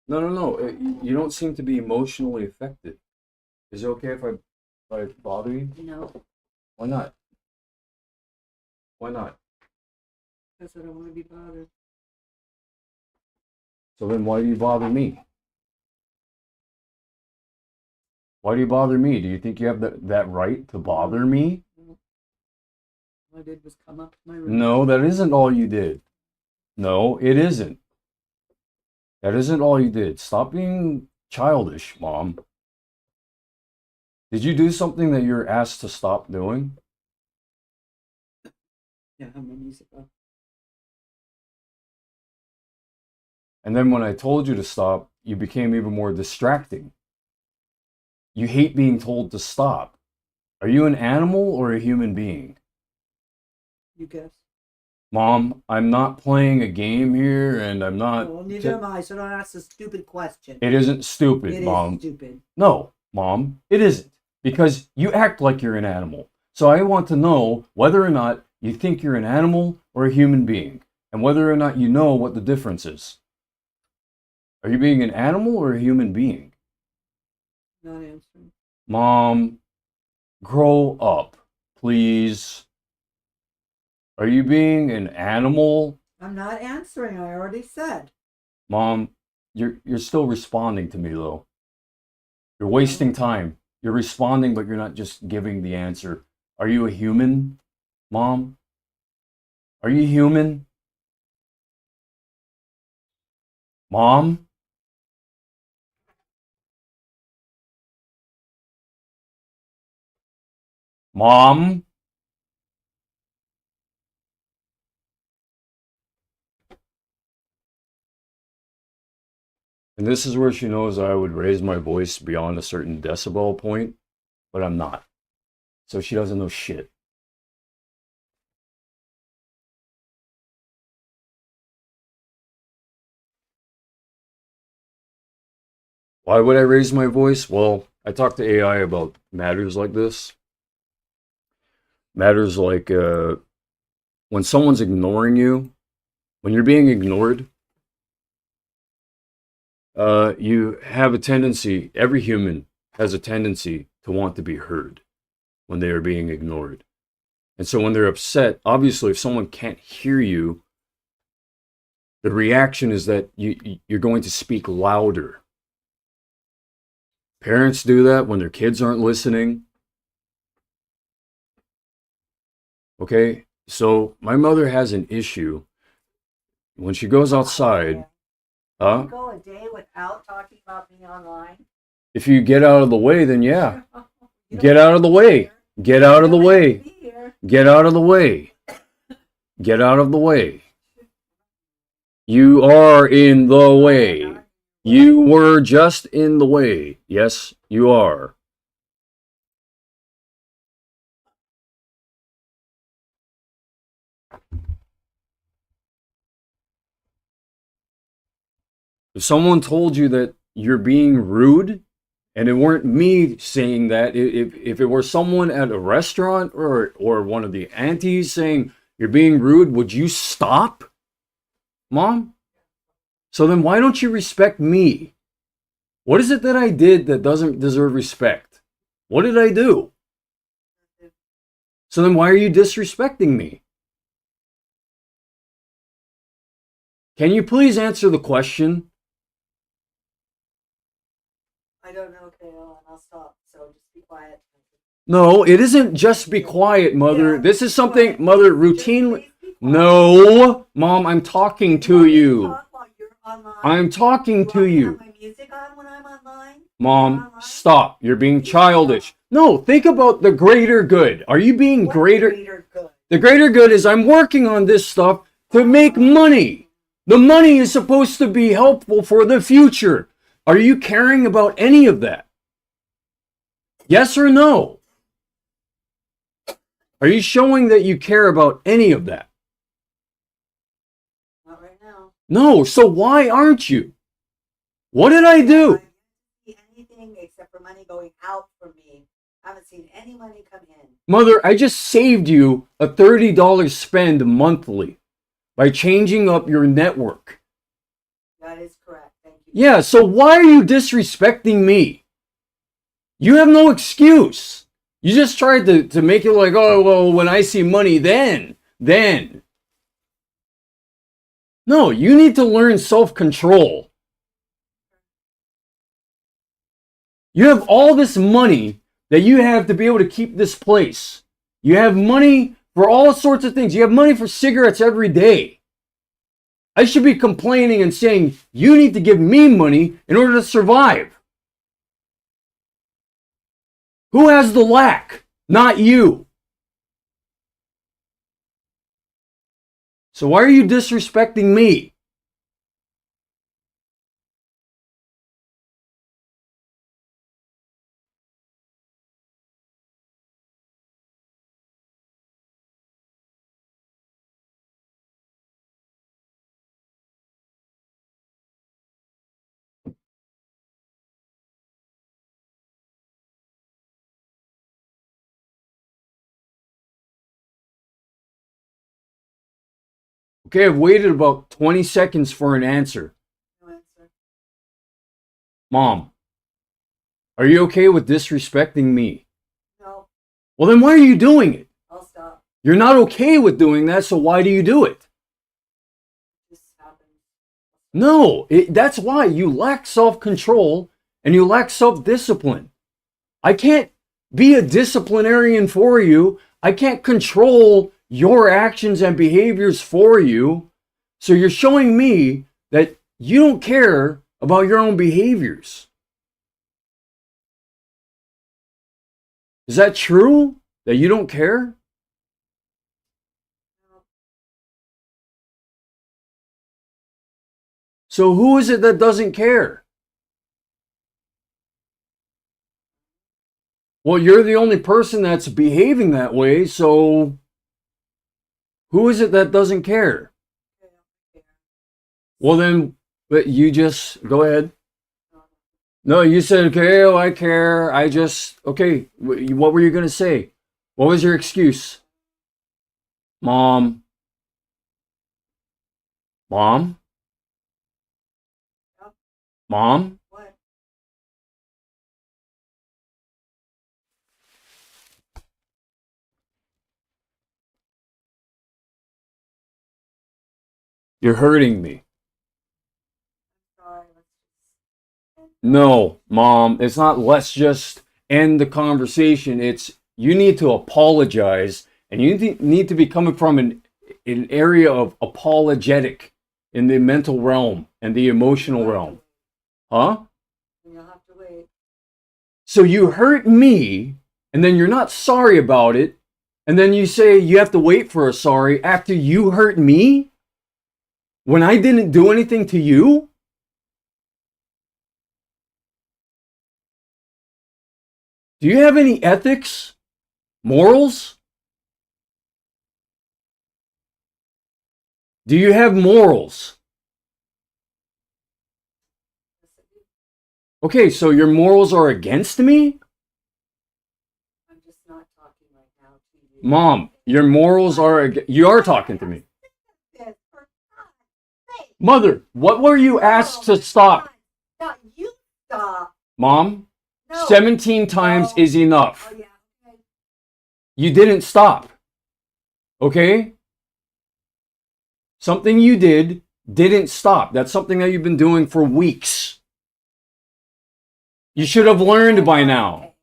No, no, no. You don't seem to be emotionally affected. Is it okay if I bother you? No, Why not? Why not? because I don't want to be bothered. So then why do you bother me? Why do you bother me? Do you think you have that right to bother me? All I did was come up to my room. No, that isn't all you did. No, it isn't. That isn't all you did. Stop being childish, Mom. Did you do something that you're asked to stop doing? Yeah, how many years ago? And then when I told you to stop, you became even more distracting. You hate being told to stop. Are you an animal or a human being? You guess. Mom, I'm not playing a game here, and I'm not... Well, neither am I, so don't ask a stupid question. It isn't stupid, It Mom. is stupid. No, Mom, it isn't. Because you act like you're an animal. So I want to know whether or not you think you're an animal or a human being, and whether or not you know what the difference is. Are you being an animal or a human being? Not answering. Mom, grow up, please. Are you being an animal? I'm not answering, I already said. Mom, you're still responding to me though. You're wasting time. You're responding, but you're not just giving the answer. Are you a human, Mom? Are you human? Mom? Mom? And this is where she knows I would raise my voice beyond a certain decibel point, but I'm not. So she doesn't know shit. Why would I raise my voice? Well, I talk to AI about matters like this. Matters like when someone's ignoring you, when you're being ignored, you have a tendency, every human has a tendency to want to be heard when they are being ignored. And so when they're upset, obviously if someone can't hear you, the reaction is that you're going to speak louder. Parents do that when their kids aren't listening. Okay, so my mother has an issue when she goes outside. Can you go a day without talking about me online? If you get out of the way, then yeah. You Get don't out of the way. Get out of the have to way. be here. Get out of the way. Get out of the way. You are in the way. You were just in the way. Yes, you are. If someone told you that you're being rude, and it weren't me saying that, if it were someone at a restaurant or one of the aunties saying you're being rude, would you stop, Mom? So then why don't you respect me? What is it that I did that doesn't deserve respect? What did I do? So then why are you disrespecting me? Can you please answer the question? I don't know, Kayla, and I'll stop, so just be quiet. No, it isn't just be quiet, Mother. Yeah, This is be something, quiet. Mother, Just routinely. please be quiet. No, Mom, I'm talking to want me you. talk while you're online? I'm talking to want me to you. have my music on when I'm online? Mom, Online? stop. You're being childish. No, think about the greater good. Are you being What greater? good? The greater good is I'm working on this stuff to make money. The money is supposed to be helpful for the future. Are you caring about any of that? Yes or no? Are you showing that you care about any of that? Not right now. No, so why aren't you? What did I do? I haven't seen anything except for money going out for me. I haven't seen any money come in. Mother, I just saved you a $30 spend monthly by changing up your network. That is correct. Thank you. Yeah, so why are you disrespecting me? You have no excuse. You just tried to make it like, oh, well, when I see money, then. No, you need to learn self-control. You have all this money that you have to be able to keep this place. You have money for all sorts of things. You have money for cigarettes every day. I should be complaining and saying, you need to give me money in order to survive. Who has the lack? Not you. So why are you disrespecting me? Okay, I've waited about 20 seconds for an answer. No answer. Mom, are you okay with disrespecting me? No, Well, then why are you doing it? I'll stop. You're not okay with doing that, so why do you do it? This happens. No, that's why you lack self-control and you lack self-discipline. I can't be a disciplinarian for you. I can't control your actions and behaviors for you. So you're showing me that you don't care about your own behaviors. Is that true? That you don't care? No, So who is it that doesn't care? Well, you're the only person that's behaving that way, so who is it that doesn't care? I don't care. Well, then, but you just go ahead. No, No, you said, okay, oh, I care. I just, okay, what were you going to say? What was your excuse? Mom. Mom? no. Mom? What? You're hurting me. Sorry. Let's just. No, Mom, it's not let's just end the conversation. It's you need to apologize, and you need to be coming from an area of apologetic in the mental realm and the emotional realm. Huh? You'll have to wait. So you hurt me, and then you're not sorry about it, and then you say you have to wait for a sorry after you hurt me? When I didn't do anything to you? Do you have any ethics? Morals? Do you have morals? Yes, I do. Okay, so your morals are against me? I'm just not talking right now to you. Mom, your morals are you are talking to me. Yes, for God's sake. Mother, what were you asked to stop? Not you stop. Mom, No. 17 times No. is enough. Oh yeah. Okay. You didn't stop. Okay? Something you didn't stop. That's something that you've been doing for weeks. You should have learned by now.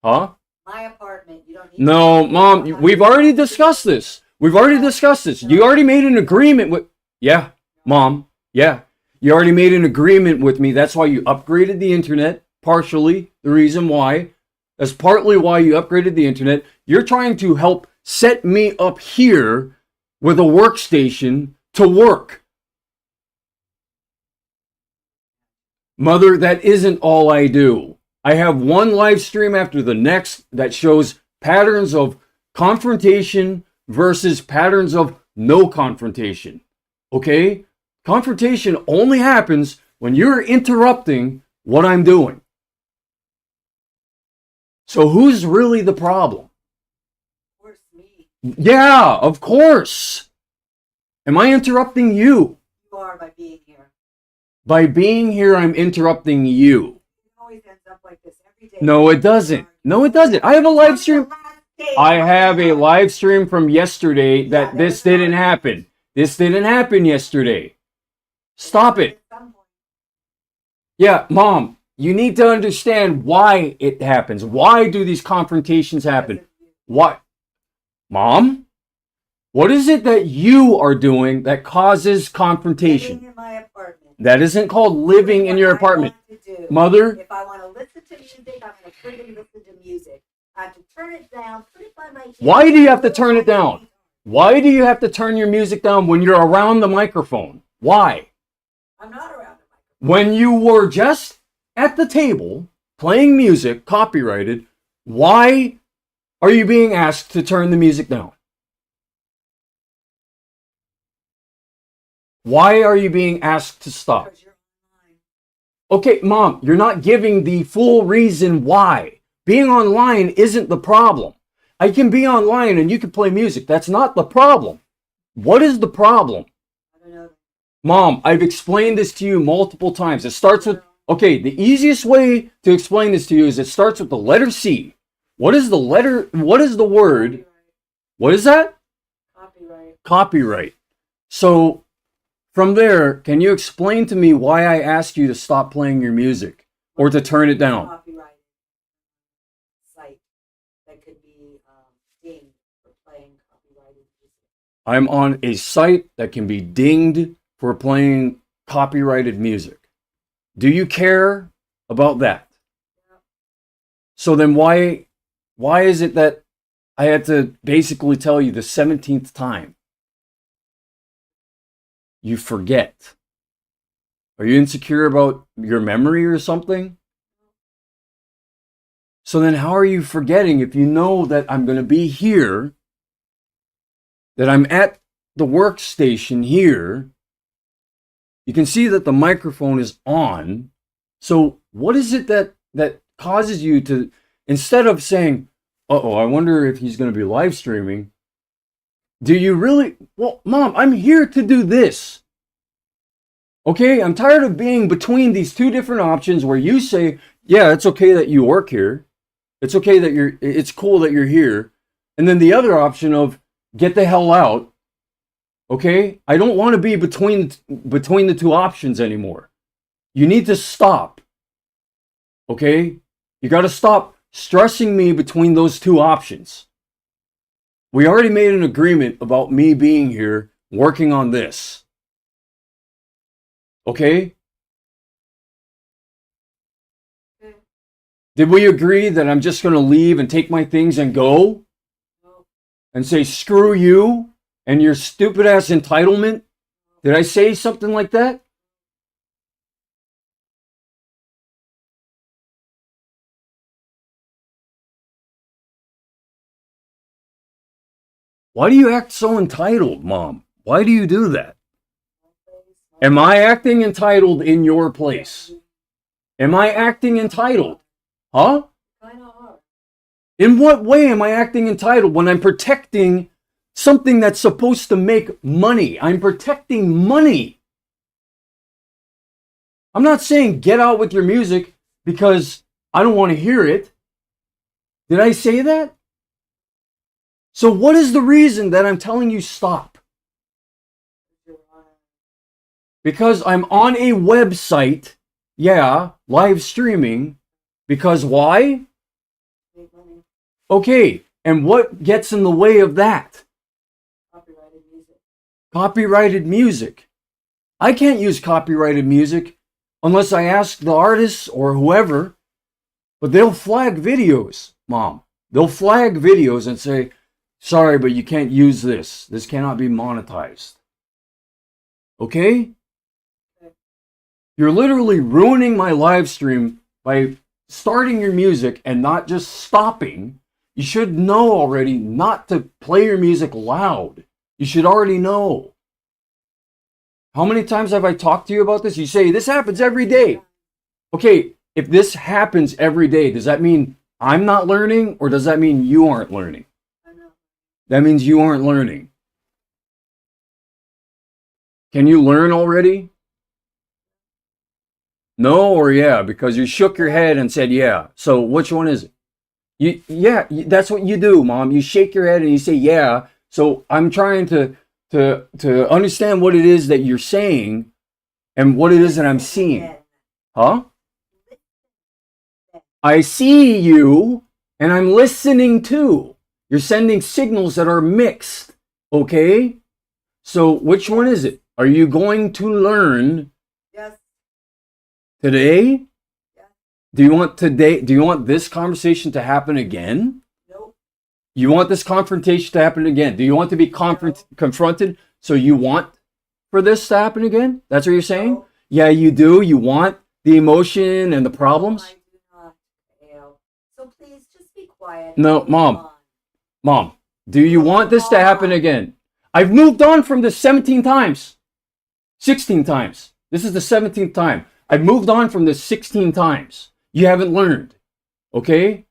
Huh? My apartment. You don't need. No, to Mom, we've already discussed this. We've already discussed this. You already made an agreement with. Yeah, Mom. Yeah. You already made an agreement with me. That's why you upgraded the internet. Partially the reason why. That's partly why you upgraded the internet. You're trying to help set me up here with a workstation to work. Mother, that isn't all I do. I have one live stream after the next that shows patterns of confrontation versus patterns of no confrontation. Okay? Confrontation only happens when you're interrupting what I'm doing. So who's really the problem? Of course, me. Yeah, of course. Am I interrupting you? You are by being here. By being here, I'm interrupting you. It always ends up like this every day. No, it doesn't. No, it doesn't. I have a live stream. I have a live stream from yesterday that this didn't happen. This didn't happen yesterday. Stop it. Yeah, Mom, you need to understand why it happens. Why do these confrontations happen? Why? Mom, what is it that you are doing that causes confrontation? Living in my apartment. That isn't called living in your apartment. Mother, if I want to listen to music, I'm going to freely listen to music. I have to turn it down, put it by my ear. why do you have to turn it down? Why do you have to turn your music down when you're around the microphone? Why? I'm not around the microphone. When you were just at the table playing music, copyrighted, why are you being asked to turn the music down? Why are you being asked to stop? Because you're online. Okay, Mom, you're not giving the full reason why. Being online isn't the problem. I can be online and you can play music. That's not the problem. What is the problem? I don't know. Mom, I've explained this to you multiple times. It starts with, okay, the easiest way to explain this to you is it starts with the letter C. What is the letter, what is the word? Copyright. What is that? Copyright. Copyright. So, from there, can you explain to me why I asked you to stop playing your music or to turn it down? Copyright site that could be dinged for playing copyrighted music. I'm on a site that can be dinged for playing copyrighted music. Do you care about that? Yeah. So then why is it that I had to basically tell you the 17th time? You forget. Are you insecure about your memory or something? So then how are you forgetting if you know that I'm going to be here, that I'm at the workstation here? You can see that the microphone is on. So what is it that causes you to, instead of saying, uh-oh, I wonder if he's going to be live streaming, do you really, well, Mom, I'm here to do this. Okay, I'm tired of being between these two different options where you say, yeah, it's okay that you work here. It's okay that it's cool that you're here. And then the other option of get the hell out. Okay, I don't want to be between the two options anymore. You need to stop. Okay, you got to stop stressing me between those two options. We already made an agreement about me being here working on this. Okay? Did we agree that I'm just going to leave and take my things and go? No. And say, screw you and your stupid ass entitlement? Did I say something like that? Why do you act so entitled, Mom? Why do you do that? Am I acting entitled in your place? Am I acting entitled? Huh? Kind of hard. In what way am I acting entitled when I'm protecting something that's supposed to make money? I'm protecting money. I'm not saying get out with your music because I don't want to hear it. Did I say that? So what is the reason that I'm telling you stop? Because I'm on a website, yeah, live streaming. Because why? Okay, and what gets in the way of that? Copyrighted music. Copyrighted music. I can't use copyrighted music unless I ask the artists or whoever. But they'll flag videos, Mom. They'll flag videos and say, sorry, but you can't use this. This cannot be monetized. Okay? You're literally ruining my live stream by starting your music and not just stopping. You should know already not to play your music loud. You should already know. How many times have I talked to you about this? You say, this happens every day. Okay, if this happens every day, does that mean I'm not learning, or does that mean you aren't learning? That means you aren't learning. Can you learn already? No or yeah? Because you shook your head and said yeah. So which one is it? That's what you do, Mom. You shake your head and you say yeah. So I'm trying to understand what it is that you're saying and what it is that I'm seeing. Huh? I see you and I'm listening too. You're sending signals that are mixed. Okay? So which one is it? Are you going to learn today? Do you want this conversation to happen again? Nope. You want this confrontation to happen again? Do you want to be confronted? So you want for this to happen again? That's what you're saying? No. Yeah, you do. You want the emotion and the problems? I do not, Gail. So please just be quiet. No, Mom, do you want this to happen again? I've moved on from this 17 times. 16 times. This is the 17th time. I've moved on from this 16 times. You haven't learned. Okay?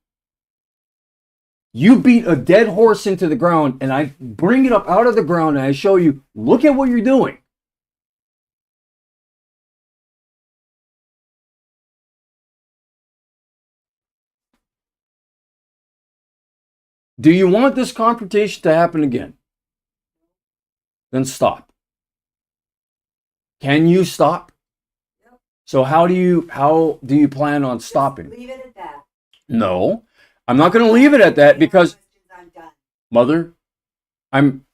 You beat a dead horse into the ground, and I bring it up out of the ground and I show you, look at what you're doing. Do you want this confrontation to happen again? Then stop. Can you stop? Yep. So how do you plan on stopping? Just leave it at that. No, I'm not going to leave it at that because, I'm done. Mother, I'm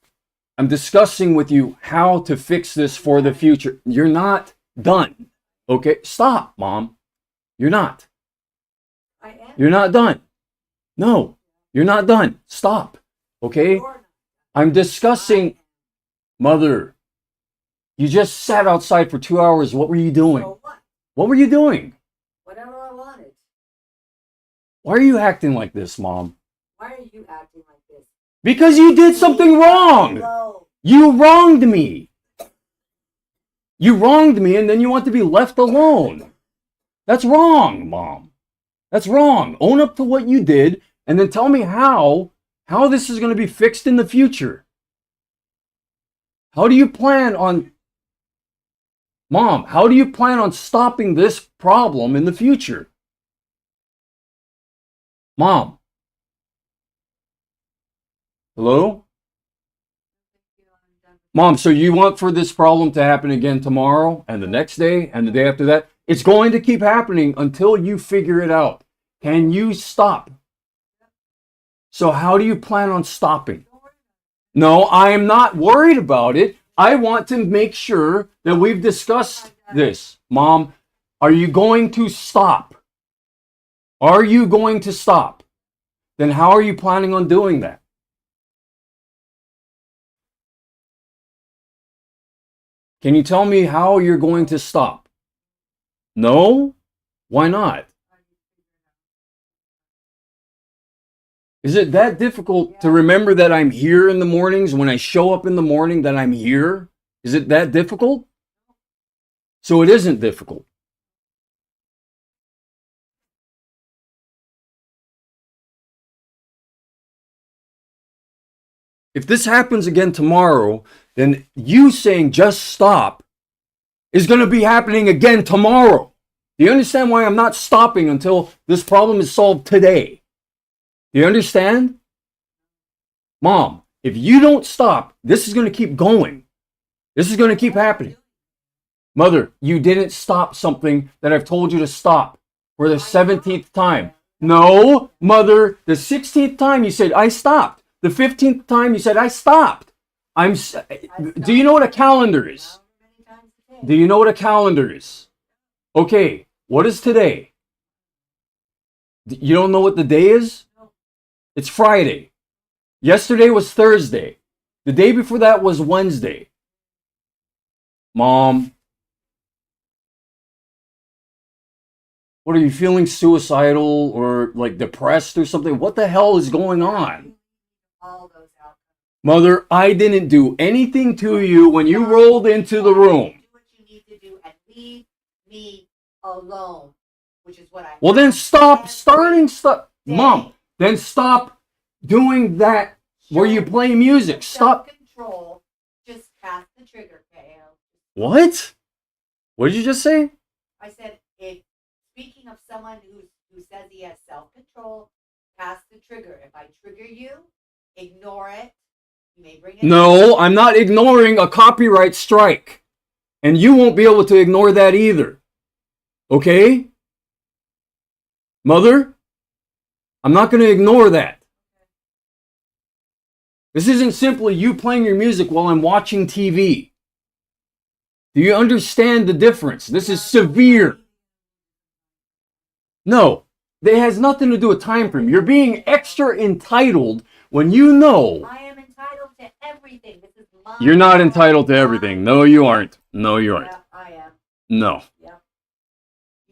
discussing with you how to fix this for the future. You're not done. Okay, stop, Mom. You're not. I am. You're not done. No, you're not done. Stop. Okay? You're not. I'm discussing, Mother. You just sat outside for 2 hours. What were you doing? So what? What were you doing? Whatever I wanted. Why are you acting like this, Mom? Why are you acting like this? Because you did something wrong. No. You wronged me. You wronged me, and then you want to be left alone. That's wrong, Mom. That's wrong. Own up to what you did, and then tell me how this is going to be fixed in the future. How do you plan on... Mom, how do you plan on stopping this problem in the future? Mom? Hello? Mom, so you want for this problem to happen again tomorrow and the next day and the day after that? It's going to keep happening until you figure it out. Can you stop? So how do you plan on stopping? No, I am not worried about it. I want to make sure that we've discussed this. Mom, are you going to stop? Are you going to stop? Then how are you planning on doing that? Can you tell me how you're going to stop? No? Why not? Is it that difficult to remember that I'm here in the mornings when I show up in the morning that I'm here? Is it that difficult? So it isn't difficult. If this happens again tomorrow, then you saying just stop is going to be happening again tomorrow. Do you understand why I'm not stopping until this problem is solved today? Do you understand? Mom, if you don't stop, this is going to keep going. This is going to keep happening. Mother, you didn't stop something that I've told you to stop for the 17th time. No, Mother, the 16th time you said I stopped. The 15th time you said I stopped. Do you know what a calendar is? Do you know what a calendar is? Okay, what is today? You don't know what the day is? It's Friday. Yesterday was Thursday. The day before that was Wednesday. Mom, What are you feeling suicidal or like depressed or something? What the hell is going on? All those outcomes. Mother, I didn't do anything to you when you rolled into the room. Do what you need to do and leave me alone, which is what I. Well, then stop starting stuff. day. Mom, then stop doing that where you play music. Stop. Self-control. Just pass the trigger, KO. What? What did you just say? I said, speaking of someone who says he has self-control, pass the trigger. If I trigger you, ignore it. You may bring it. No, I'm not ignoring a copyright strike. And you won't be able to ignore that either. Okay? Mother, I'm not going to ignore that. This isn't simply you playing your music while I'm watching TV. Do you understand the difference? This is severe. No, it has nothing to do with time frame. You're being extra entitled when you know. I am entitled to everything. This is my. You're not entitled to everything. No, you aren't. No, you aren't. Yeah, I am. No. Yeah.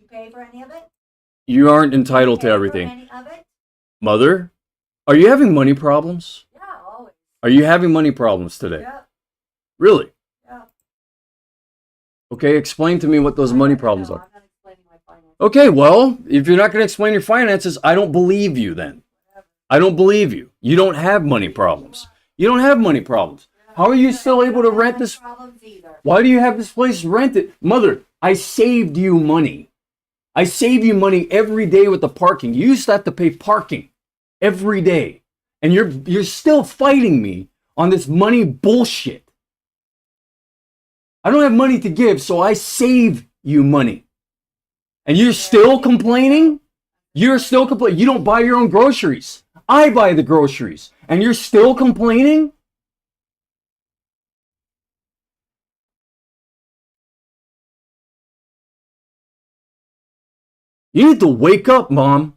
You pay for any of it? You aren't entitled to Pay for everything. any of it? Mother, are you having money problems? Yeah, always. Are you having money problems today? Yeah, Really? yeah. Okay, explain to me what those money problems No, are. I'm not explaining my finances. Okay, well, if you're not going to explain your finances, I don't believe you then. I don't believe you. You don't have money problems. You don't have money problems. How are you still able to rent this? Problems either. Why do you have this place rented? Mother, I saved you money. I save you money every day with the parking. You used to have to pay parking every day. And you're still fighting me on this money bullshit. I don't have money to give, so I save you money. And you're still complaining? You're still complaining. You don't buy your own groceries. I buy the groceries. And you're still complaining? You need to wake up, Mom.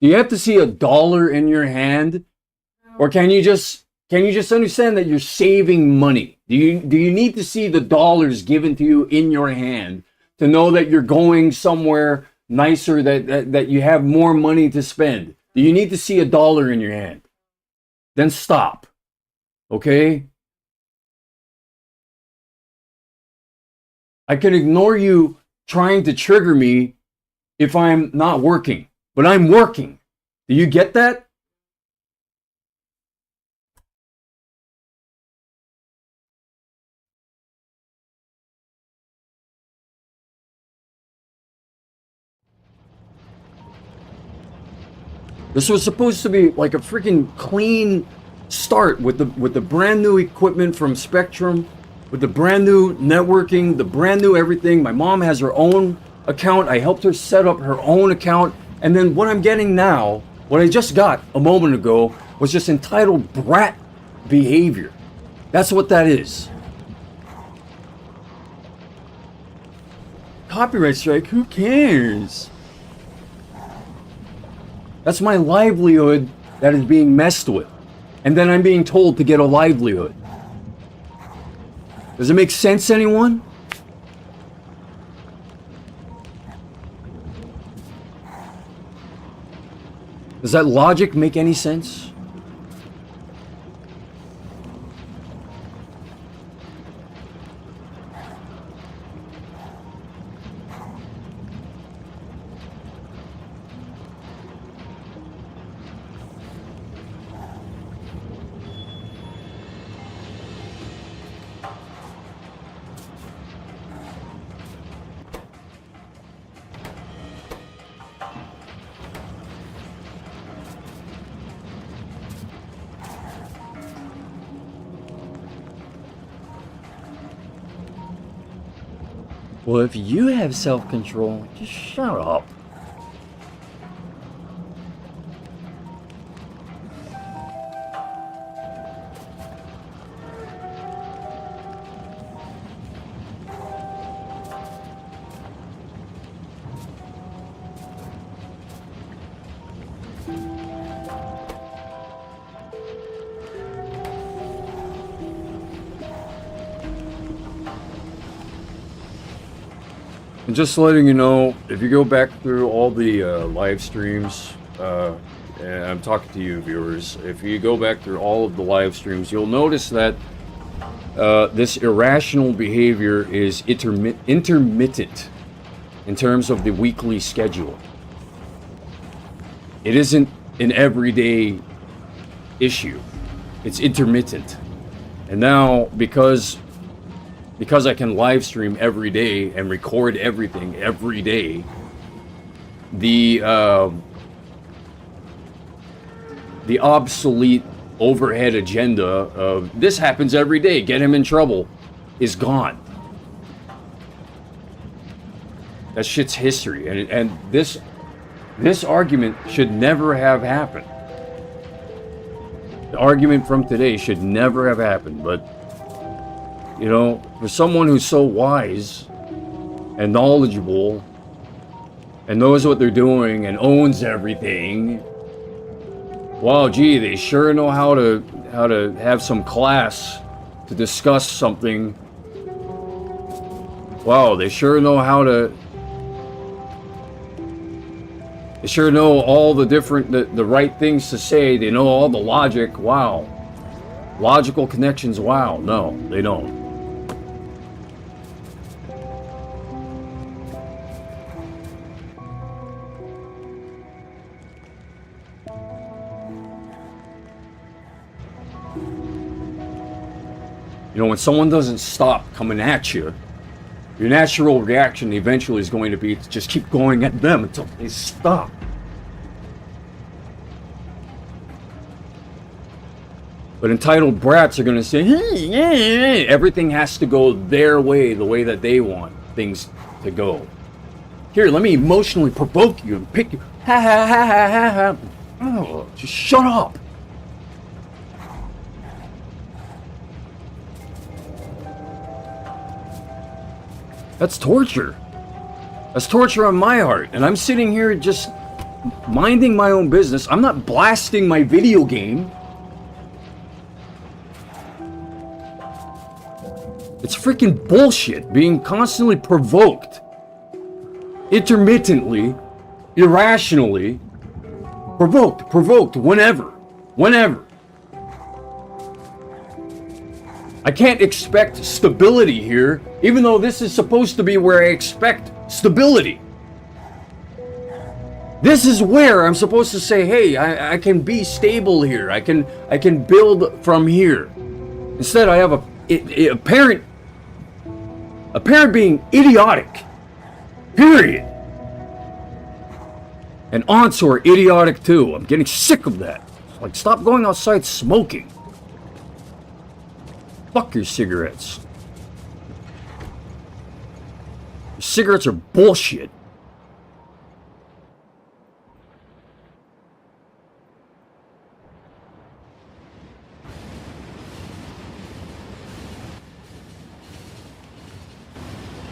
Do you have to see $1 in your hand? Or can you just understand that you're saving money? Do you need to see the dollars given to you in your hand to know that you're going somewhere nicer, that you have more money to spend? Do you need to see $1 in your hand? Then stop. Okay? I can ignore you trying to trigger me if I'm not working, but I'm working. Do you get that? This was supposed to be like a freaking clean start with the brand new equipment from Spectrum, with the brand new networking, the brand new everything. My mom has her own account. I helped her set up her own account. And then what I'm getting now, what I just got a moment ago, was just entitled brat behavior. That's what that is. Copyright strike, who cares? That's my livelihood that is being messed with. And then I'm being told to get a livelihood. Does it make sense, anyone? Does that logic make any sense? Well, if you have self-control, just shut up. And just letting you know, if you go back through all the live streams, and I'm talking to you viewers, if you go back through all of the live streams, you'll notice that this irrational behavior is intermittent in terms of the weekly schedule. It isn't an everyday issue. It's intermittent. And now, because I can live stream every day and record everything every day, the obsolete overhead agenda of this happens every day, get him in trouble, is gone. That shit's history, and this argument should never have happened. The argument from today should never have happened, but you know, for someone who's so wise and knowledgeable and knows what they're doing and owns everything, wow, gee, they sure know how to have some class to discuss something. Wow, they sure know how to. They sure know all the different, the right things to say. They know all the logic. Wow. Logical connections. Wow. No, they don't. You know, when someone doesn't stop coming at you, your natural reaction eventually is going to be to just keep going at them until they stop. But entitled brats are going to say, hey, everything has to go their way, the way that they want things to go. Here, let me emotionally provoke you and pick you. Ha ha ha ha ha ha. Oh, just shut up. That's torture. That's torture on my heart. And I'm sitting here just minding my own business. I'm not blasting my video game. It's freaking bullshit being constantly provoked. Intermittently, irrationally, provoked, whenever. I can't expect stability here, even though this is supposed to be where I expect stability. This is where I'm supposed to say, hey, I can be stable here. I can build from here. Instead, I have a parent being idiotic. Period. And aunts who are idiotic too. I'm getting sick of that. Like, stop going outside smoking. Fuck your cigarettes. Your cigarettes are bullshit.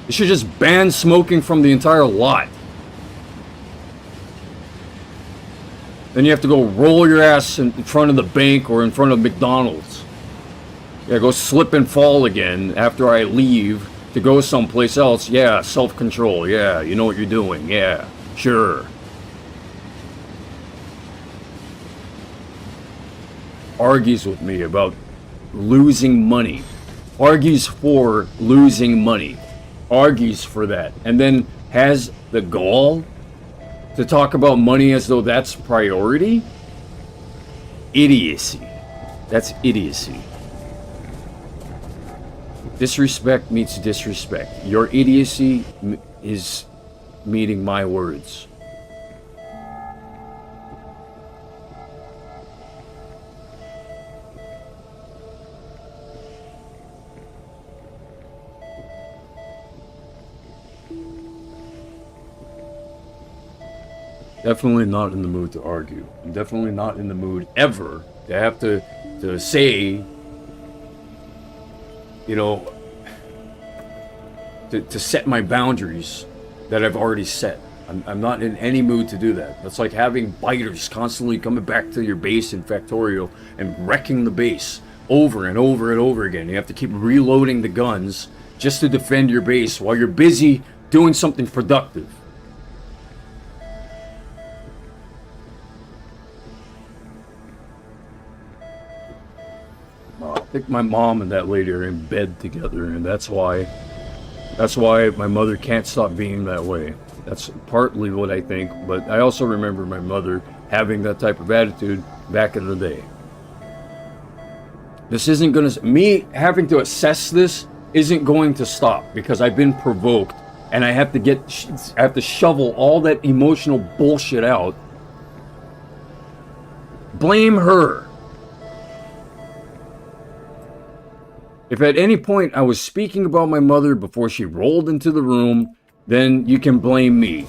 You should just ban smoking from the entire lot. Then you have to go roll your ass in front of the bank or in front of McDonald's. Yeah, go slip and fall again after I leave to go someplace else. Yeah, self-control. Yeah, you know what you're doing. Yeah, sure. Argues with me about losing money. Argues for losing money. Argues for that. And then has the gall to talk about money as though that's priority? Idiocy. That's idiocy. Disrespect meets disrespect. Your idiocy is meeting my words. Definitely not in the mood to argue. I'm definitely not in the mood ever to have to say, you know, to set my boundaries that I've already set. I'm not in any mood to do that. That's like having biters constantly coming back to your base in Factorio and wrecking the base over and over and over again. You have to keep reloading the guns just to defend your base while you're busy doing something productive. I think my mom and that lady are in bed together, and that's why my mother can't stop being that way. That's partly what I think, but I also remember my mother having that type of attitude back in the day. This isn't gonna, me having to assess this isn't going to stop because I've been provoked and I have to shovel all that emotional bullshit out. Blame her. If at any point I was speaking about my mother before she rolled into the room, then you can blame me.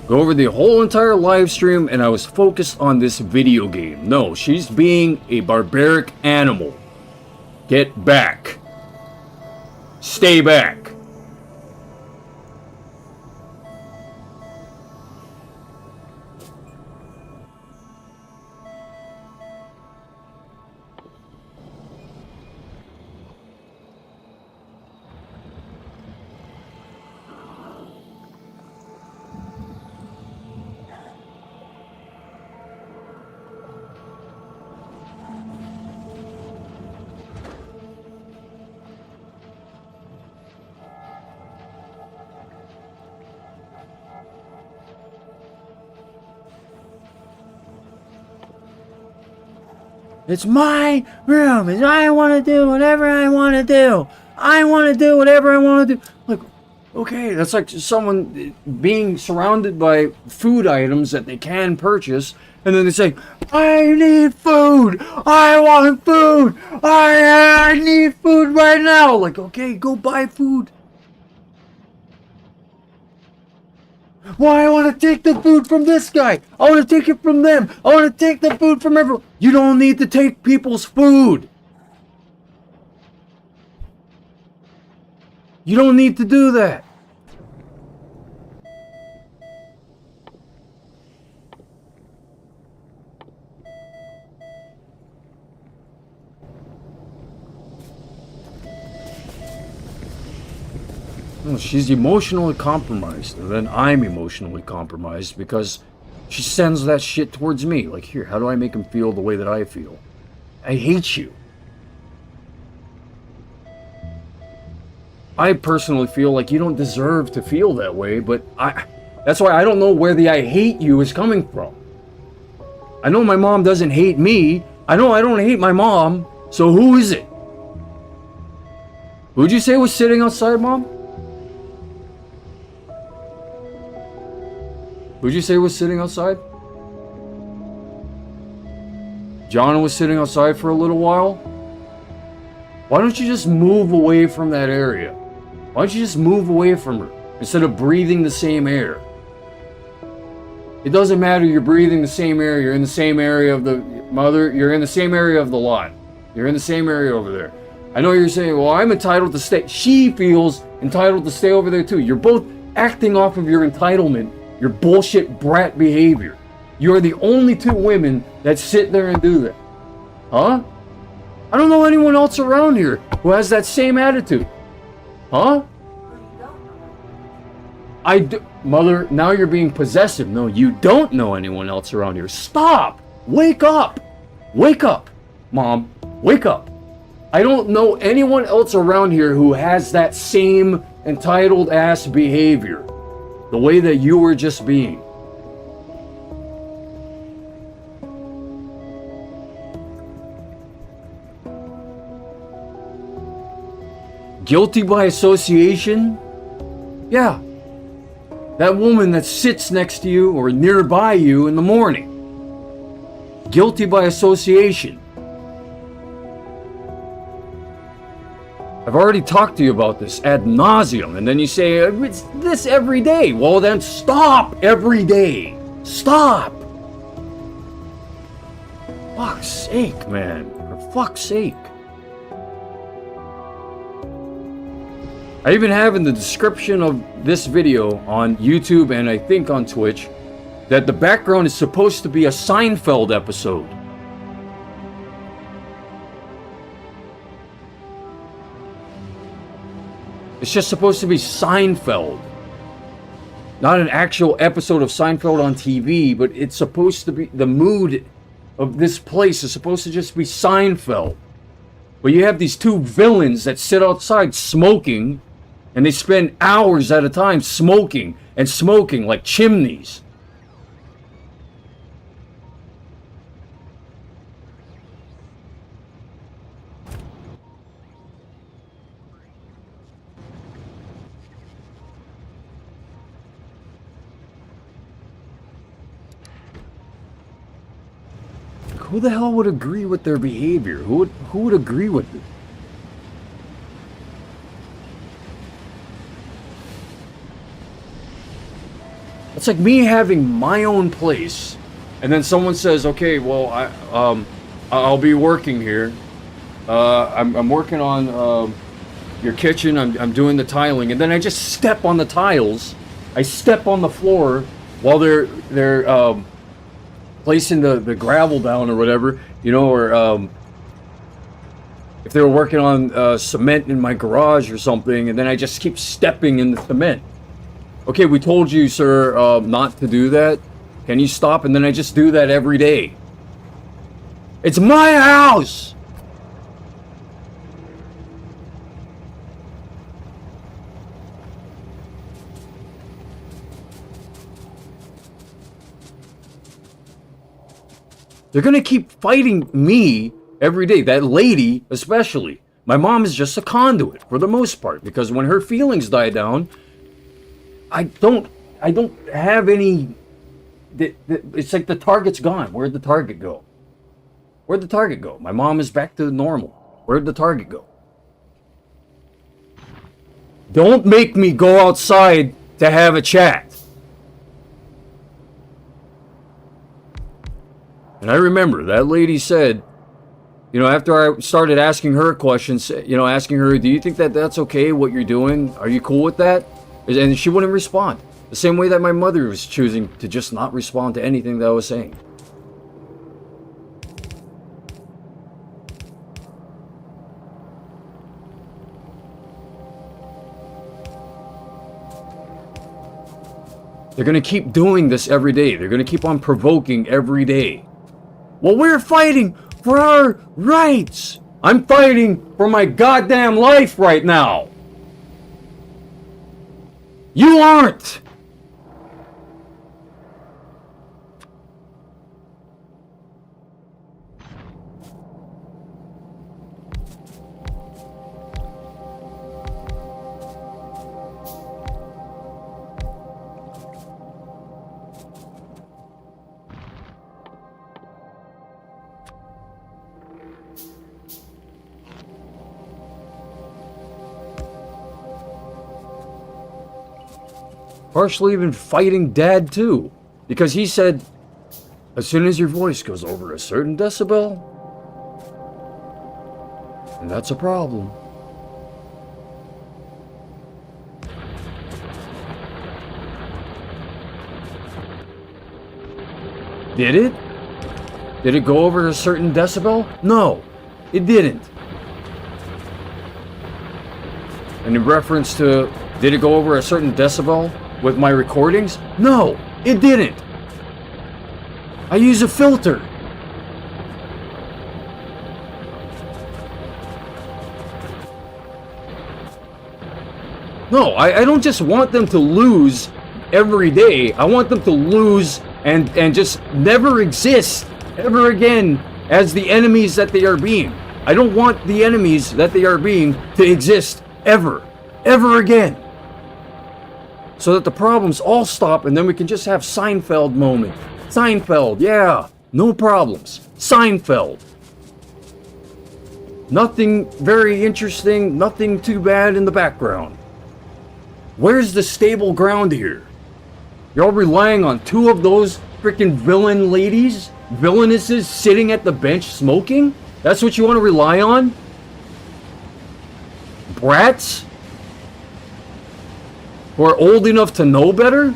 Go over the whole entire live stream and I was focused on this video game. No, she's being a barbaric animal. Get back. Stay back. It's my room, and I want to do whatever I want to do. I want to do whatever I want to do. Like, okay, that's like someone being surrounded by food items that they can purchase, and then they say, I need food. I want food. I need food right now. Like, okay, go buy food. Well, I want to take the food from this guy. I want to take it from them. I want to take the food from everyone. You don't need to take people's food. You don't need to do that. No, she's emotionally compromised, and then I'm emotionally compromised because she sends that shit towards me. Like, here, how do I make him feel the way that I feel? I hate you. I personally feel like you don't deserve to feel that way, but that's why I don't know where the I hate you is coming from. I know my mom doesn't hate me. I know I don't hate my mom, so who is it? Who'd you say was sitting outside, Mom? Who'd you say was sitting outside? John was sitting outside for a little while? Why don't you just move away from that area? Why don't you just move away from her instead of breathing the same air? It doesn't matter you're breathing the same air, you're in the same area of the mother, you're in the same area of the lot. You're in the same area over there. I know you're saying, well, I'm entitled to stay. She feels entitled to stay over there too. You're both acting off of your entitlement. Your bullshit brat behavior. You're the only two women that sit there and do that. Huh? I don't know anyone else around here who has that same attitude. Huh? Mother, now you're being possessive. No, you don't know anyone else around here. Stop! Wake up! Wake up! Mom, wake up. I don't know anyone else around here who has that same entitled ass behavior. The way that you were just being. Guilty by association? Yeah. That woman that sits next to you or nearby you in the morning. Guilty by association. I've already talked to you about this ad nauseum, and then you say, it's this every day. Well, then stop every day. Stop. Fuck's sake, man. For fuck's sake. I even have in the description of this video on YouTube and I think on Twitch that the background is supposed to be a Seinfeld episode. It's just supposed to be Seinfeld. Not an actual episode of Seinfeld on TV, but it's supposed to be, the mood of this place is supposed to just be Seinfeld. But you have these two villains that sit outside smoking, and they spend hours at a time smoking and smoking like chimneys. Who the hell would agree with their behavior? Who would agree with it? It's like me having my own place, and then someone says, "Okay, well, I'll be working here. I'm working on your kitchen. I'm doing the tiling," and then I just step on the tiles. I step on the floor while they're placing the gravel down or whatever, you know, or if they were working on cement in my garage or something, and then I just keep stepping in the cement. Okay, we told you, sir, not to do that. Can you stop? And then I just do that every day. It's my house! They're gonna keep fighting me every day. That lady, especially. My mom is just a conduit for the most part, because when her feelings die down, I don't have any. It's like the target's gone. Where'd the target go? Where'd the target go? My mom is back to normal. Where'd the target go? Don't make me go outside to have a chat. And I remember that lady said, you know, after I started asking her questions, you know, asking her, do you think that that's okay, what you're doing? Are you cool with that? And she wouldn't respond. The same way that my mother was choosing to just not respond to anything that I was saying. They're going to keep doing this every day. They're going to keep on provoking every day. Well, we're fighting for our rights. I'm fighting for my goddamn life right now. You aren't. Partially even fighting Dad too, because he said, as soon as your voice goes over a certain decibel, and that's a problem. Did it? Did it go over a certain decibel? No, it didn't. And in reference to, did it go over a certain decibel with my recordings? No, it didn't. I use a filter. No, I don't just want them to lose every day. I want them to lose and just never exist ever again as the enemies that they are being. I don't want the enemies that they are being to exist ever again. So that the problems all stop and then we can just have Seinfeld moment. Seinfeld, yeah, no problems. Seinfeld. Nothing very interesting, nothing too bad in the background. Where's the stable ground here? You're all relying on two of those freaking villain ladies? Villainesses sitting at the bench smoking? That's what you want to rely on? Brats? Who are old enough to know better?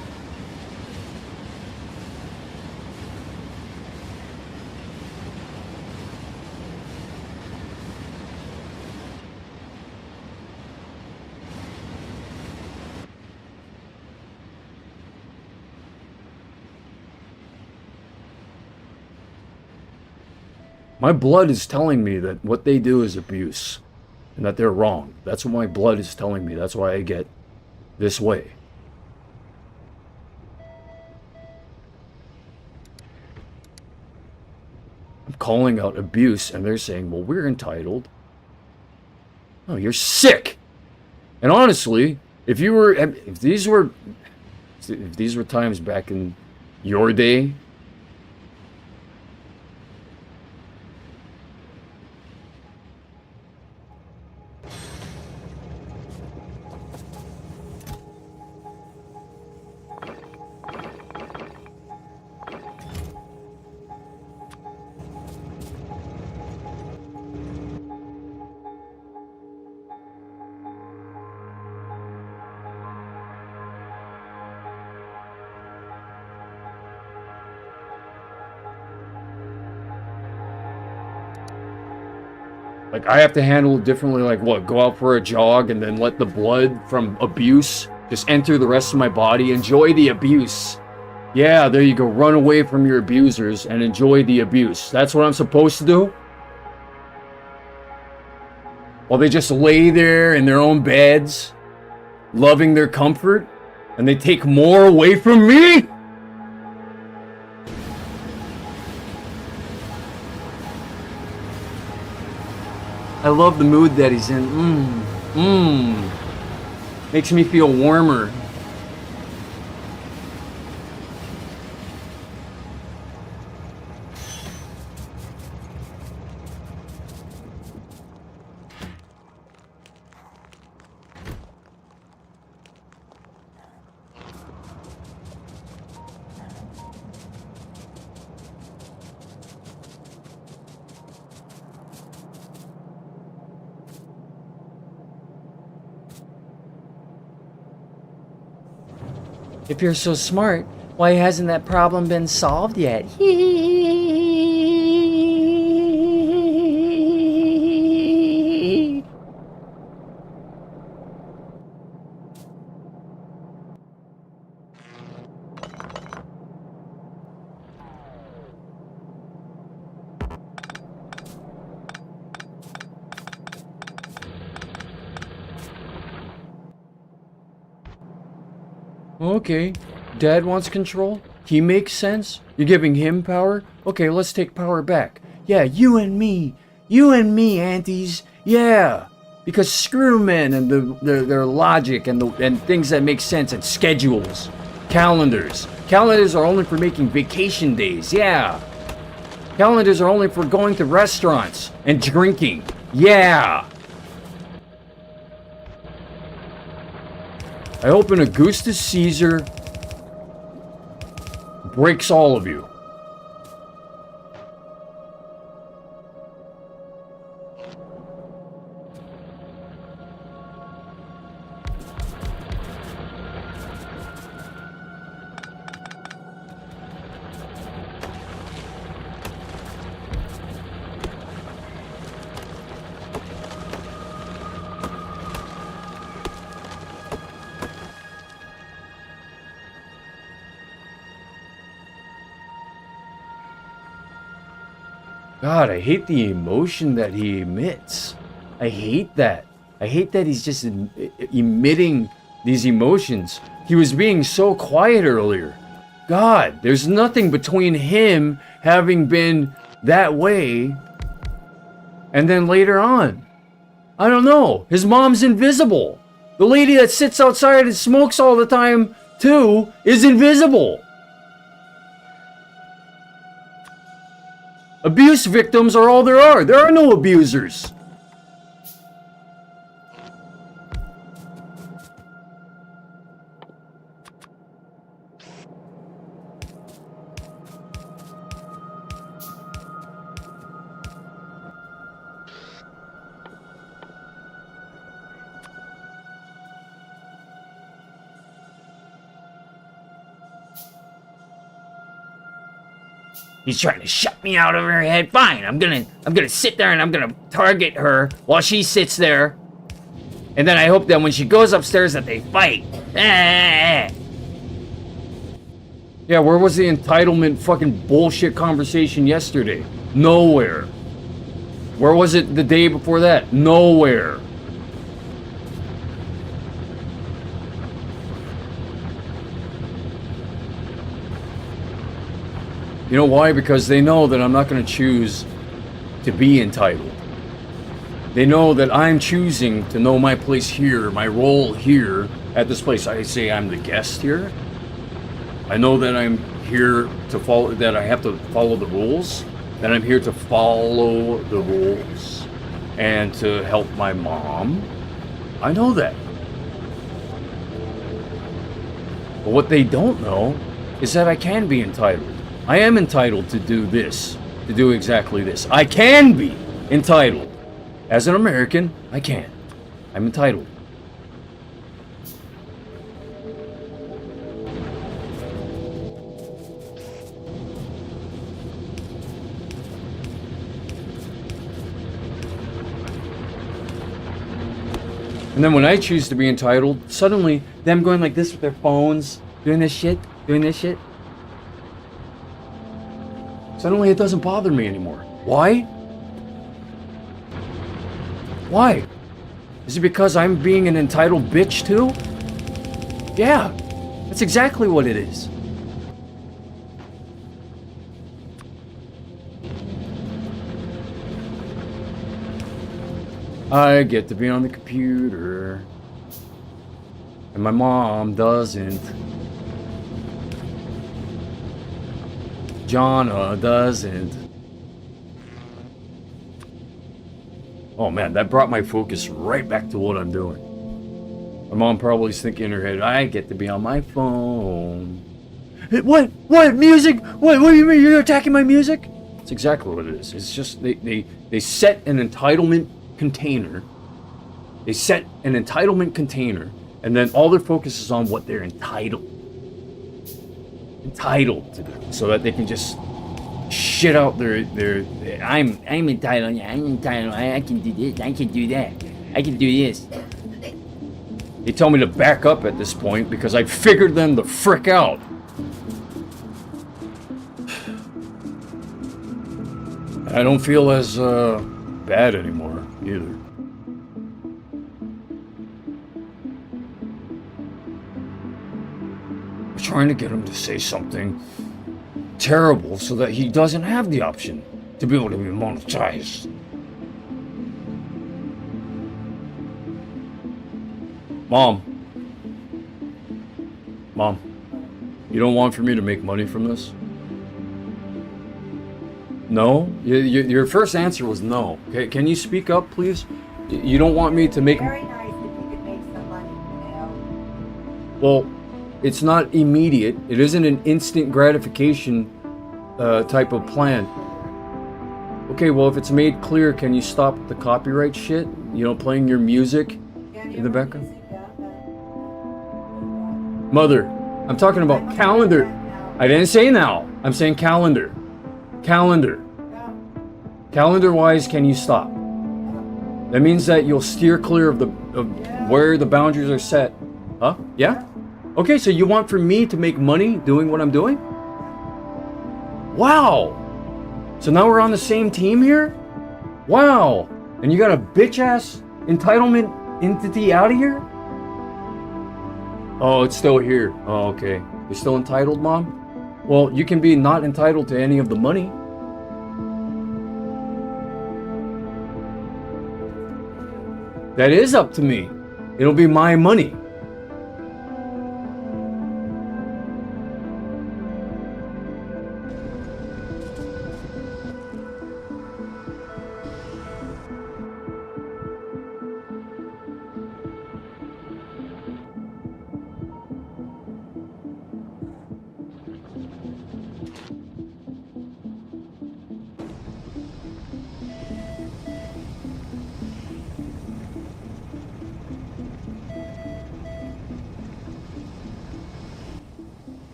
My blood is telling me that what they do is abuse. And that they're wrong. That's what my blood is telling me. That's why I get this way. I'm calling out abuse, and they're saying, well, we're entitled. Oh, you're sick! And honestly, if these were times back in your day, like, I have to handle it differently, like what, go out for a jog and then let the blood from abuse just enter the rest of my body, enjoy the abuse. Yeah, there you go, run away from your abusers and enjoy the abuse. That's what I'm supposed to do? While they just lay there in their own beds, loving their comfort, and they take more away from me? I love the mood that he's in. Makes me feel warmer. If you're so smart, why hasn't that problem been solved yet? Okay, Dad wants control. He makes sense. You're giving him power. Okay, let's take power back. Yeah, you and me, aunties. Yeah, because screw men and their logic and things that make sense and schedules, calendars. Calendars are only for making vacation days. Yeah, calendars are only for going to restaurants and drinking. Yeah. I hope an Augustus Caesar breaks all of you. God, I hate the emotion that he emits. I hate that. I hate that he's just emitting these emotions. He was being so quiet earlier. God, there's nothing between him having been that way and then later on. I don't know. His mom's invisible. The lady that sits outside and smokes all the time, too, is invisible. Abuse victims are all there are. There are no abusers. He's trying to shut me out of her head. Fine, I'm gonna sit there and I'm gonna target her while she sits there. And then I hope that when she goes upstairs that they fight. Yeah, where was the entitlement fucking bullshit conversation yesterday? Nowhere. Where was it the day before that? Nowhere. You know why? Because they know that I'm not going to choose to be entitled. They know that I'm choosing to know my place here, my role here at this place. I say I'm the guest here. I know that I'm here to follow, that I have to follow the rules, that I'm here to follow the rules and to help my mom. I know that. But what they don't know is that I can be entitled. I am entitled to do this, to do exactly this. I can be entitled. As an American, I can. I'm entitled. And then when I choose to be entitled, suddenly them going like this with their phones, doing this shit. Suddenly it doesn't bother me anymore. Why? Why? Is it because I'm being an entitled bitch too? Yeah, that's exactly what it is. I get to be on the computer, and my mom doesn't. Jonna doesn't. Oh man, that brought my focus right back to what I'm doing. My mom probably is thinking in her head, I get to be on my phone. What? Music? What do you mean? You're attacking my music? It's exactly what it is. It's just they set an entitlement container. They set an entitlement container, and then all their focus is on what they're entitled to do, so that they can just shit out their I'm entitled, I can do this, I can do that, I can do this. They tell me to back up at this point because I figured them the frick out. I don't feel as bad anymore either. I'm trying to get him to say something terrible so that he doesn't have the option to be able to be monetized. Mom, you don't want for me to make money from this? No? Your first answer was no. Okay, can you speak up, please? You don't want me to make... Very nice if you could make some money, you know? Well, it's not immediate. It isn't an instant gratification type of plan. Okay, well, if it's made clear, can you stop the copyright shit? You know, playing your music in the background? Mother, I'm talking about calendar. I didn't say now. I'm saying calendar. Calendar-wise, can you stop? That means that you'll steer clear of where the boundaries are set. Huh? Yeah? Okay, so you want for me to make money doing what I'm doing? Wow! So now we're on the same team here? Wow! And you got a bitch-ass entitlement entity out of here? Oh, it's still here. Oh, okay. You're still entitled, Mom? Well, you can be not entitled to any of the money. That is up to me. It'll be my money.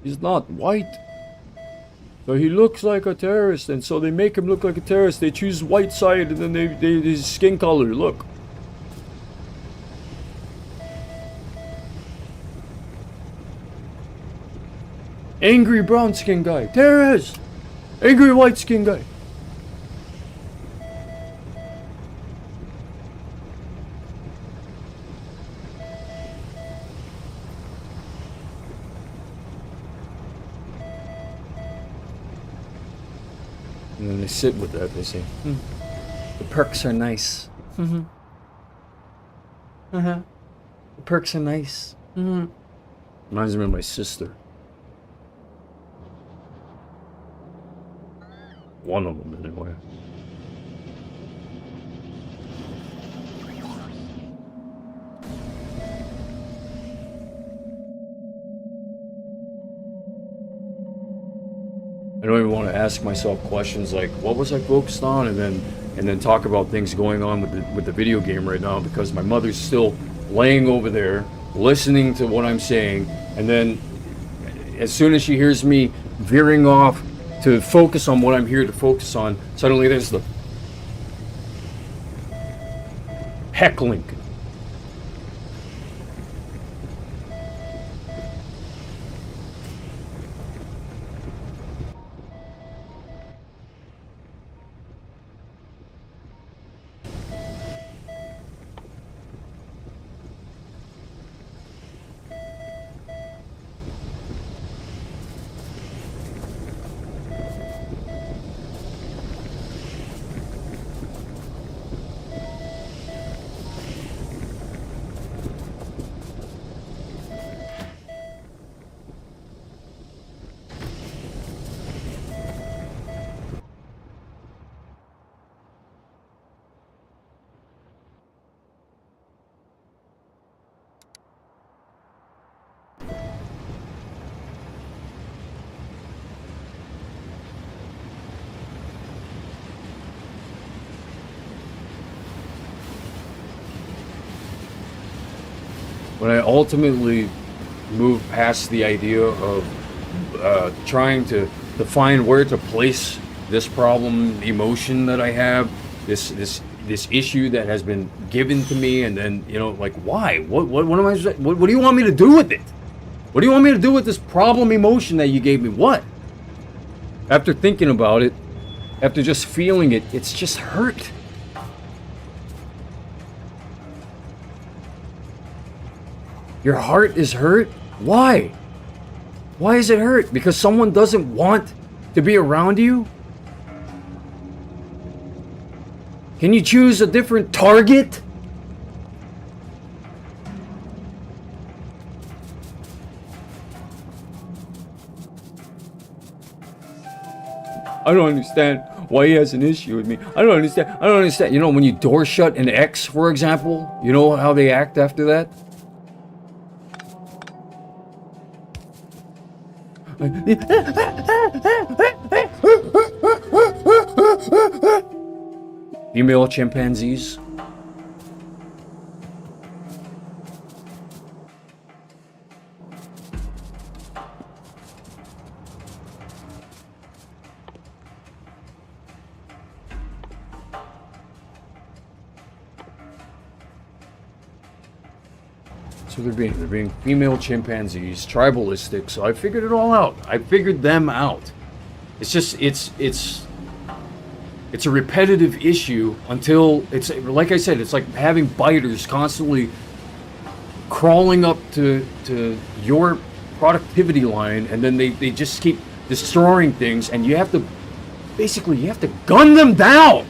He's not white. So he looks like a terrorist, and so they make him look like a terrorist. They choose white side, and then his skin color, look. Angry brown skin guy. There is. Angry white skin guy. And then they sit with that. They say, the perks are nice. The perks are nice. Reminds me of my sister. One of them, anyway. I don't even want to ask myself questions like, what was I focused on? And then talk about things going on with the video game right now, because my mother's still laying over there, listening to what I'm saying, and then as soon as she hears me veering off to focus on what I'm here to focus on, suddenly there's the heckling. When I ultimately moved past the idea of trying to define where to place this problem, emotion that I have, this issue that has been given to me, and then, you know, like, why? What am I? What do you want me to do with it? What do you want me to do with this problem emotion that you gave me? What? After thinking about it, after just feeling it, it's just hurt. Your heart is hurt? Why? Why is it hurt? Because someone doesn't want to be around you? Can you choose a different target? I don't understand why he has an issue with me. I don't understand. You know, when you door shut an ex, for example, you know how they act after that? Female chimpanzees. So they're being female chimpanzees, tribalistic. So I figured it all out. I figured them out. It's just it's a repetitive issue until it's, like I said, it's like having biters constantly crawling up to your productivity line, and then they just keep destroying things, and you have to gun them down.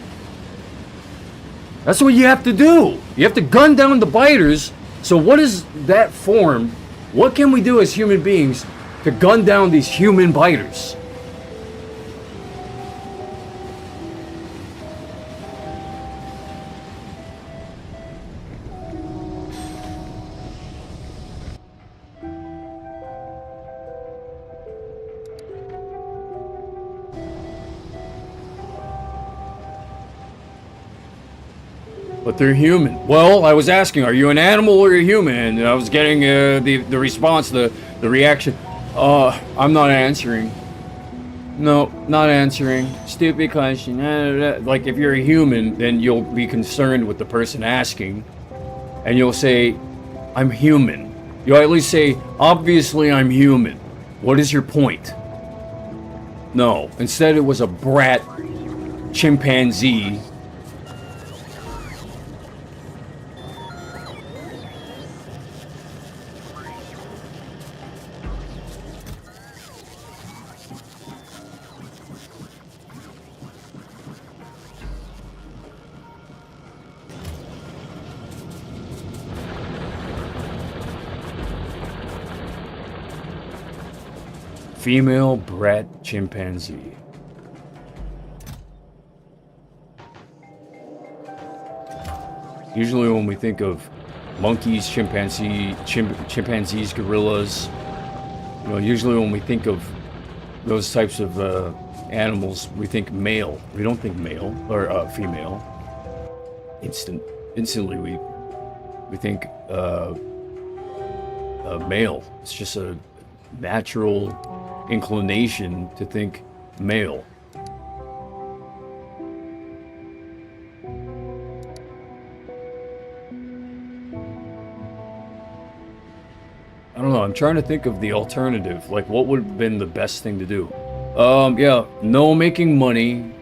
That's what you have to do. You have to gun down the biters. So what is that form? What can we do as human beings to gun down these human biters? But they're human. Well, I was asking, are you an animal or a human? And I was getting the response, the reaction. I'm not answering. No, not answering. Stupid question. Like, if you're a human, then you'll be concerned with the person asking. And you'll say, I'm human. You'll at least say, obviously I'm human. What is your point? No, instead it was a brat chimpanzee. Female brat chimpanzee. Usually when we think of monkeys, chimpanzees, gorillas, you know, usually when we think of those types of animals, we think male. We don't think male or female. Instantly we think male. It's just a natural inclination to think male. I don't know, I'm trying to think of the alternative. Like, what would have been the best thing to do? Yeah, no making money.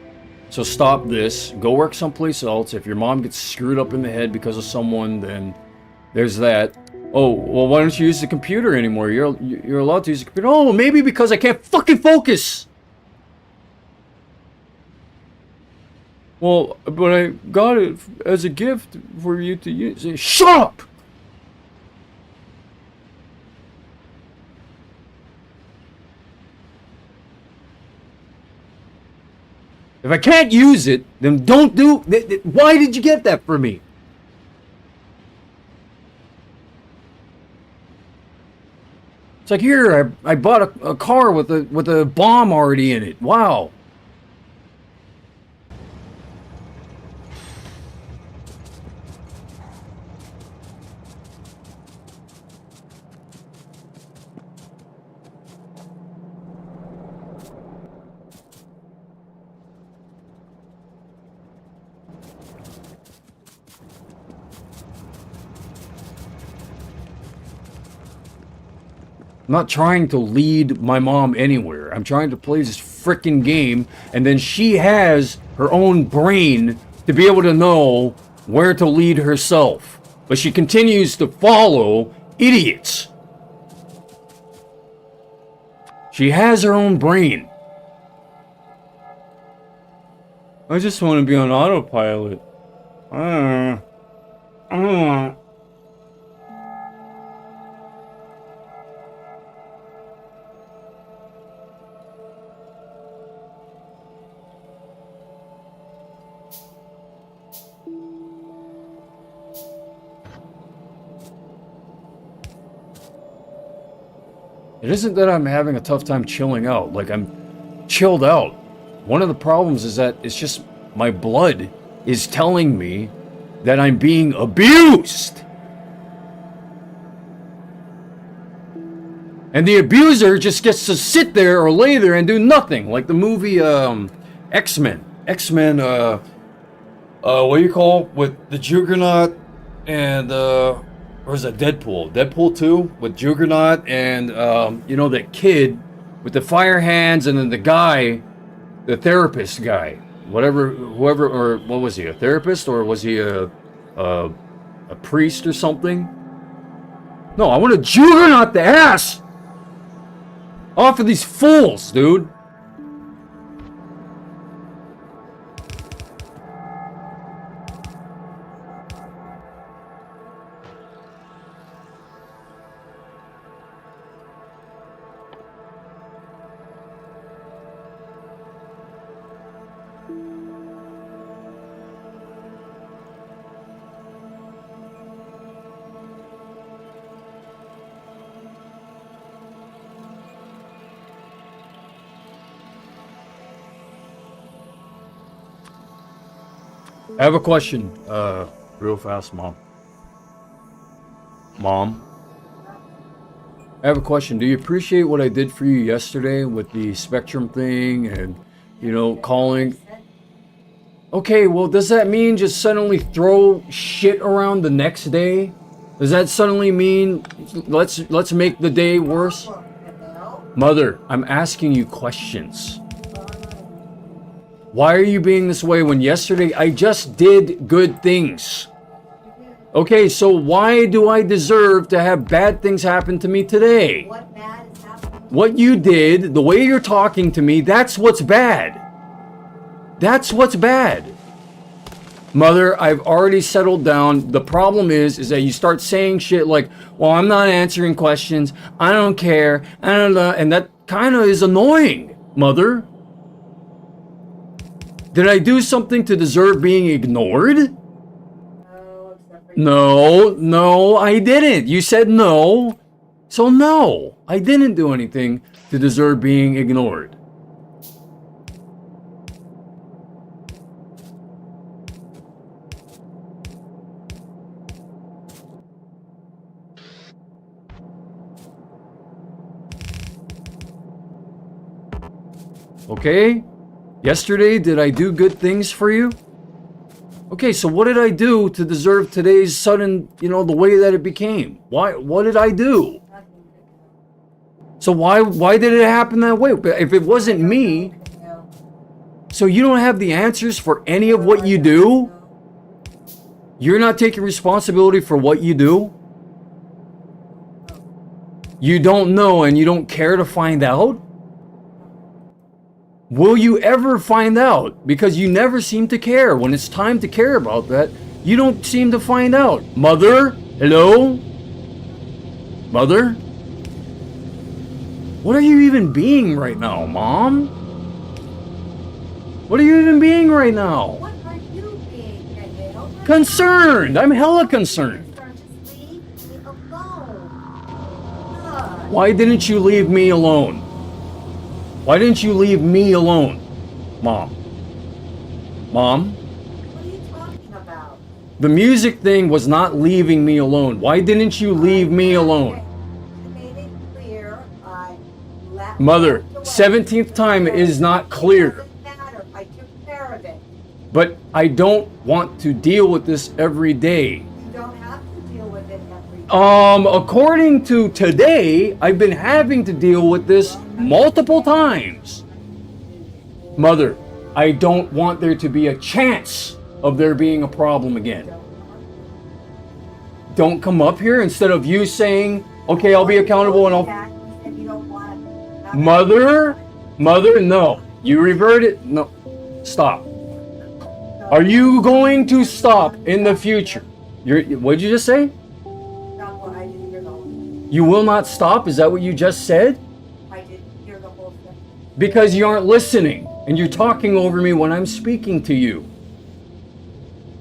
So stop this. Go work someplace else. If your mom gets screwed up in the head because of someone, then there's that. Oh, well, why don't you use the computer anymore? You're allowed to use the computer. Oh, maybe because I can't fucking focus. Well, but I got it as a gift for you to use. Shut up! If I can't use it, then don't do. Why did you get that for me? It's like, here, I bought a car with a bomb already in it. Wow. I'm not trying to lead my mom anywhere. I'm trying to play this frickin' game, and then she has her own brain to be able to know where to lead herself. But she continues to follow idiots. She has her own brain. I just want to be on autopilot. I don't want. It isn't that I'm having a tough time chilling out. Like, I'm chilled out. One of the problems is that it's just my blood is telling me that I'm being abused. And the abuser just gets to sit there or lay there and do nothing. Like the movie X-Men. X-Men, what do you call it? With the Juggernaut and or is that Deadpool? Deadpool 2 with Juggernaut and you know, that kid with the fire hands, and then the guy, the therapist guy, whoever, or what was he, a therapist, or was he a priest or something? No, I want to Juggernaut the ass off of these fools, dude. I have a question, real fast, Mom. Mom? I have a question. Do you appreciate what I did for you yesterday with the Spectrum thing and, you know, calling? Okay, well, does that mean just suddenly throw shit around the next day? Does that suddenly mean let's make the day worse? Mother, I'm asking you questions. Why are you being this way when yesterday I just did good things? Okay, so why do I deserve to have bad things happen to me today? What bad is happening? What you did, the way you're talking to me, that's what's bad. That's what's bad. Mother, I've already settled down. The problem is that you start saying shit like, well, I'm not answering questions. I don't care. I don't know. And that kind of is annoying, Mother. Did I do something to deserve being ignored? No, except for you. No, I didn't. You said no. So no, I didn't do anything to deserve being ignored. Okay? Yesterday, did I do good things for you? Okay, so what did I do to deserve today's sudden, the way that it became? What did I do? So why did it happen that way? If it wasn't me, so you don't have the answers for any of what you do? You're not taking responsibility for what you do? You don't know and you don't care to find out? Will you ever find out? Because you never seem to care. When it's time to care about that, you don't seem to find out. Mother? Hello? Mother? What are you even being right now, Mom? What are you even being right now? What are you being, Danielle? Concerned. I'm hella concerned. Just leave me alone. God. Why didn't you leave me alone? Why didn't you leave me alone, Mom? Mom? What are you talking about? The music thing was not leaving me alone. Why didn't you leave me alone? I made it clear. I left. Mother, walked away. 17th time is not clear. It doesn't matter. I took care of it. But I don't want to deal with this every day. You don't have to deal with it every day. According to today, I've been having to deal with this multiple times. Mother, I don't want there to be a chance of there being a problem again. Don't come up here instead of you saying, okay, I'll be accountable and I'll... You said you don't want to- Mother, no. You reverted. No. Stop. Are you going to stop in the future? What'd you just say? Not what I didn't hear the whole. You will not stop? Is that what you just said? I didn't hear the whole thing. Because you aren't listening and you're talking over me when I'm speaking to you.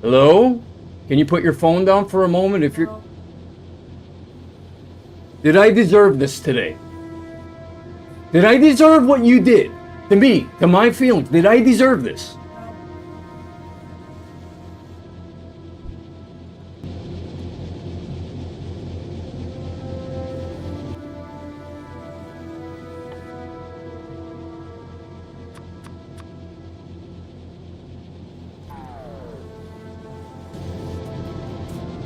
Hello? Can you put your phone down for a moment if you're... Did I deserve this today? Did I deserve what you did to me, to my feelings? Did I deserve this?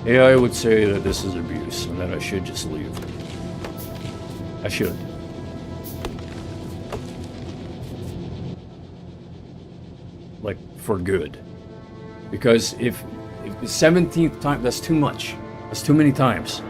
Yeah, I would say that this is abuse and that I should just leave. I should. Like, for good. Because if the 17th time, that's too much. That's too many times.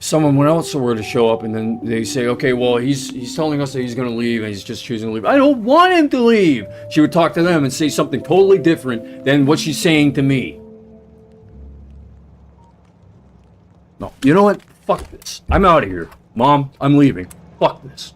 Someone else were to show up and then they say, okay, well, he's telling us that he's going to leave and he's just choosing to leave. I don't want him to leave. She would talk to them and say something totally different than what she's saying to me. No, you know what? Fuck this. I'm out of here. Mom, I'm leaving. Fuck this.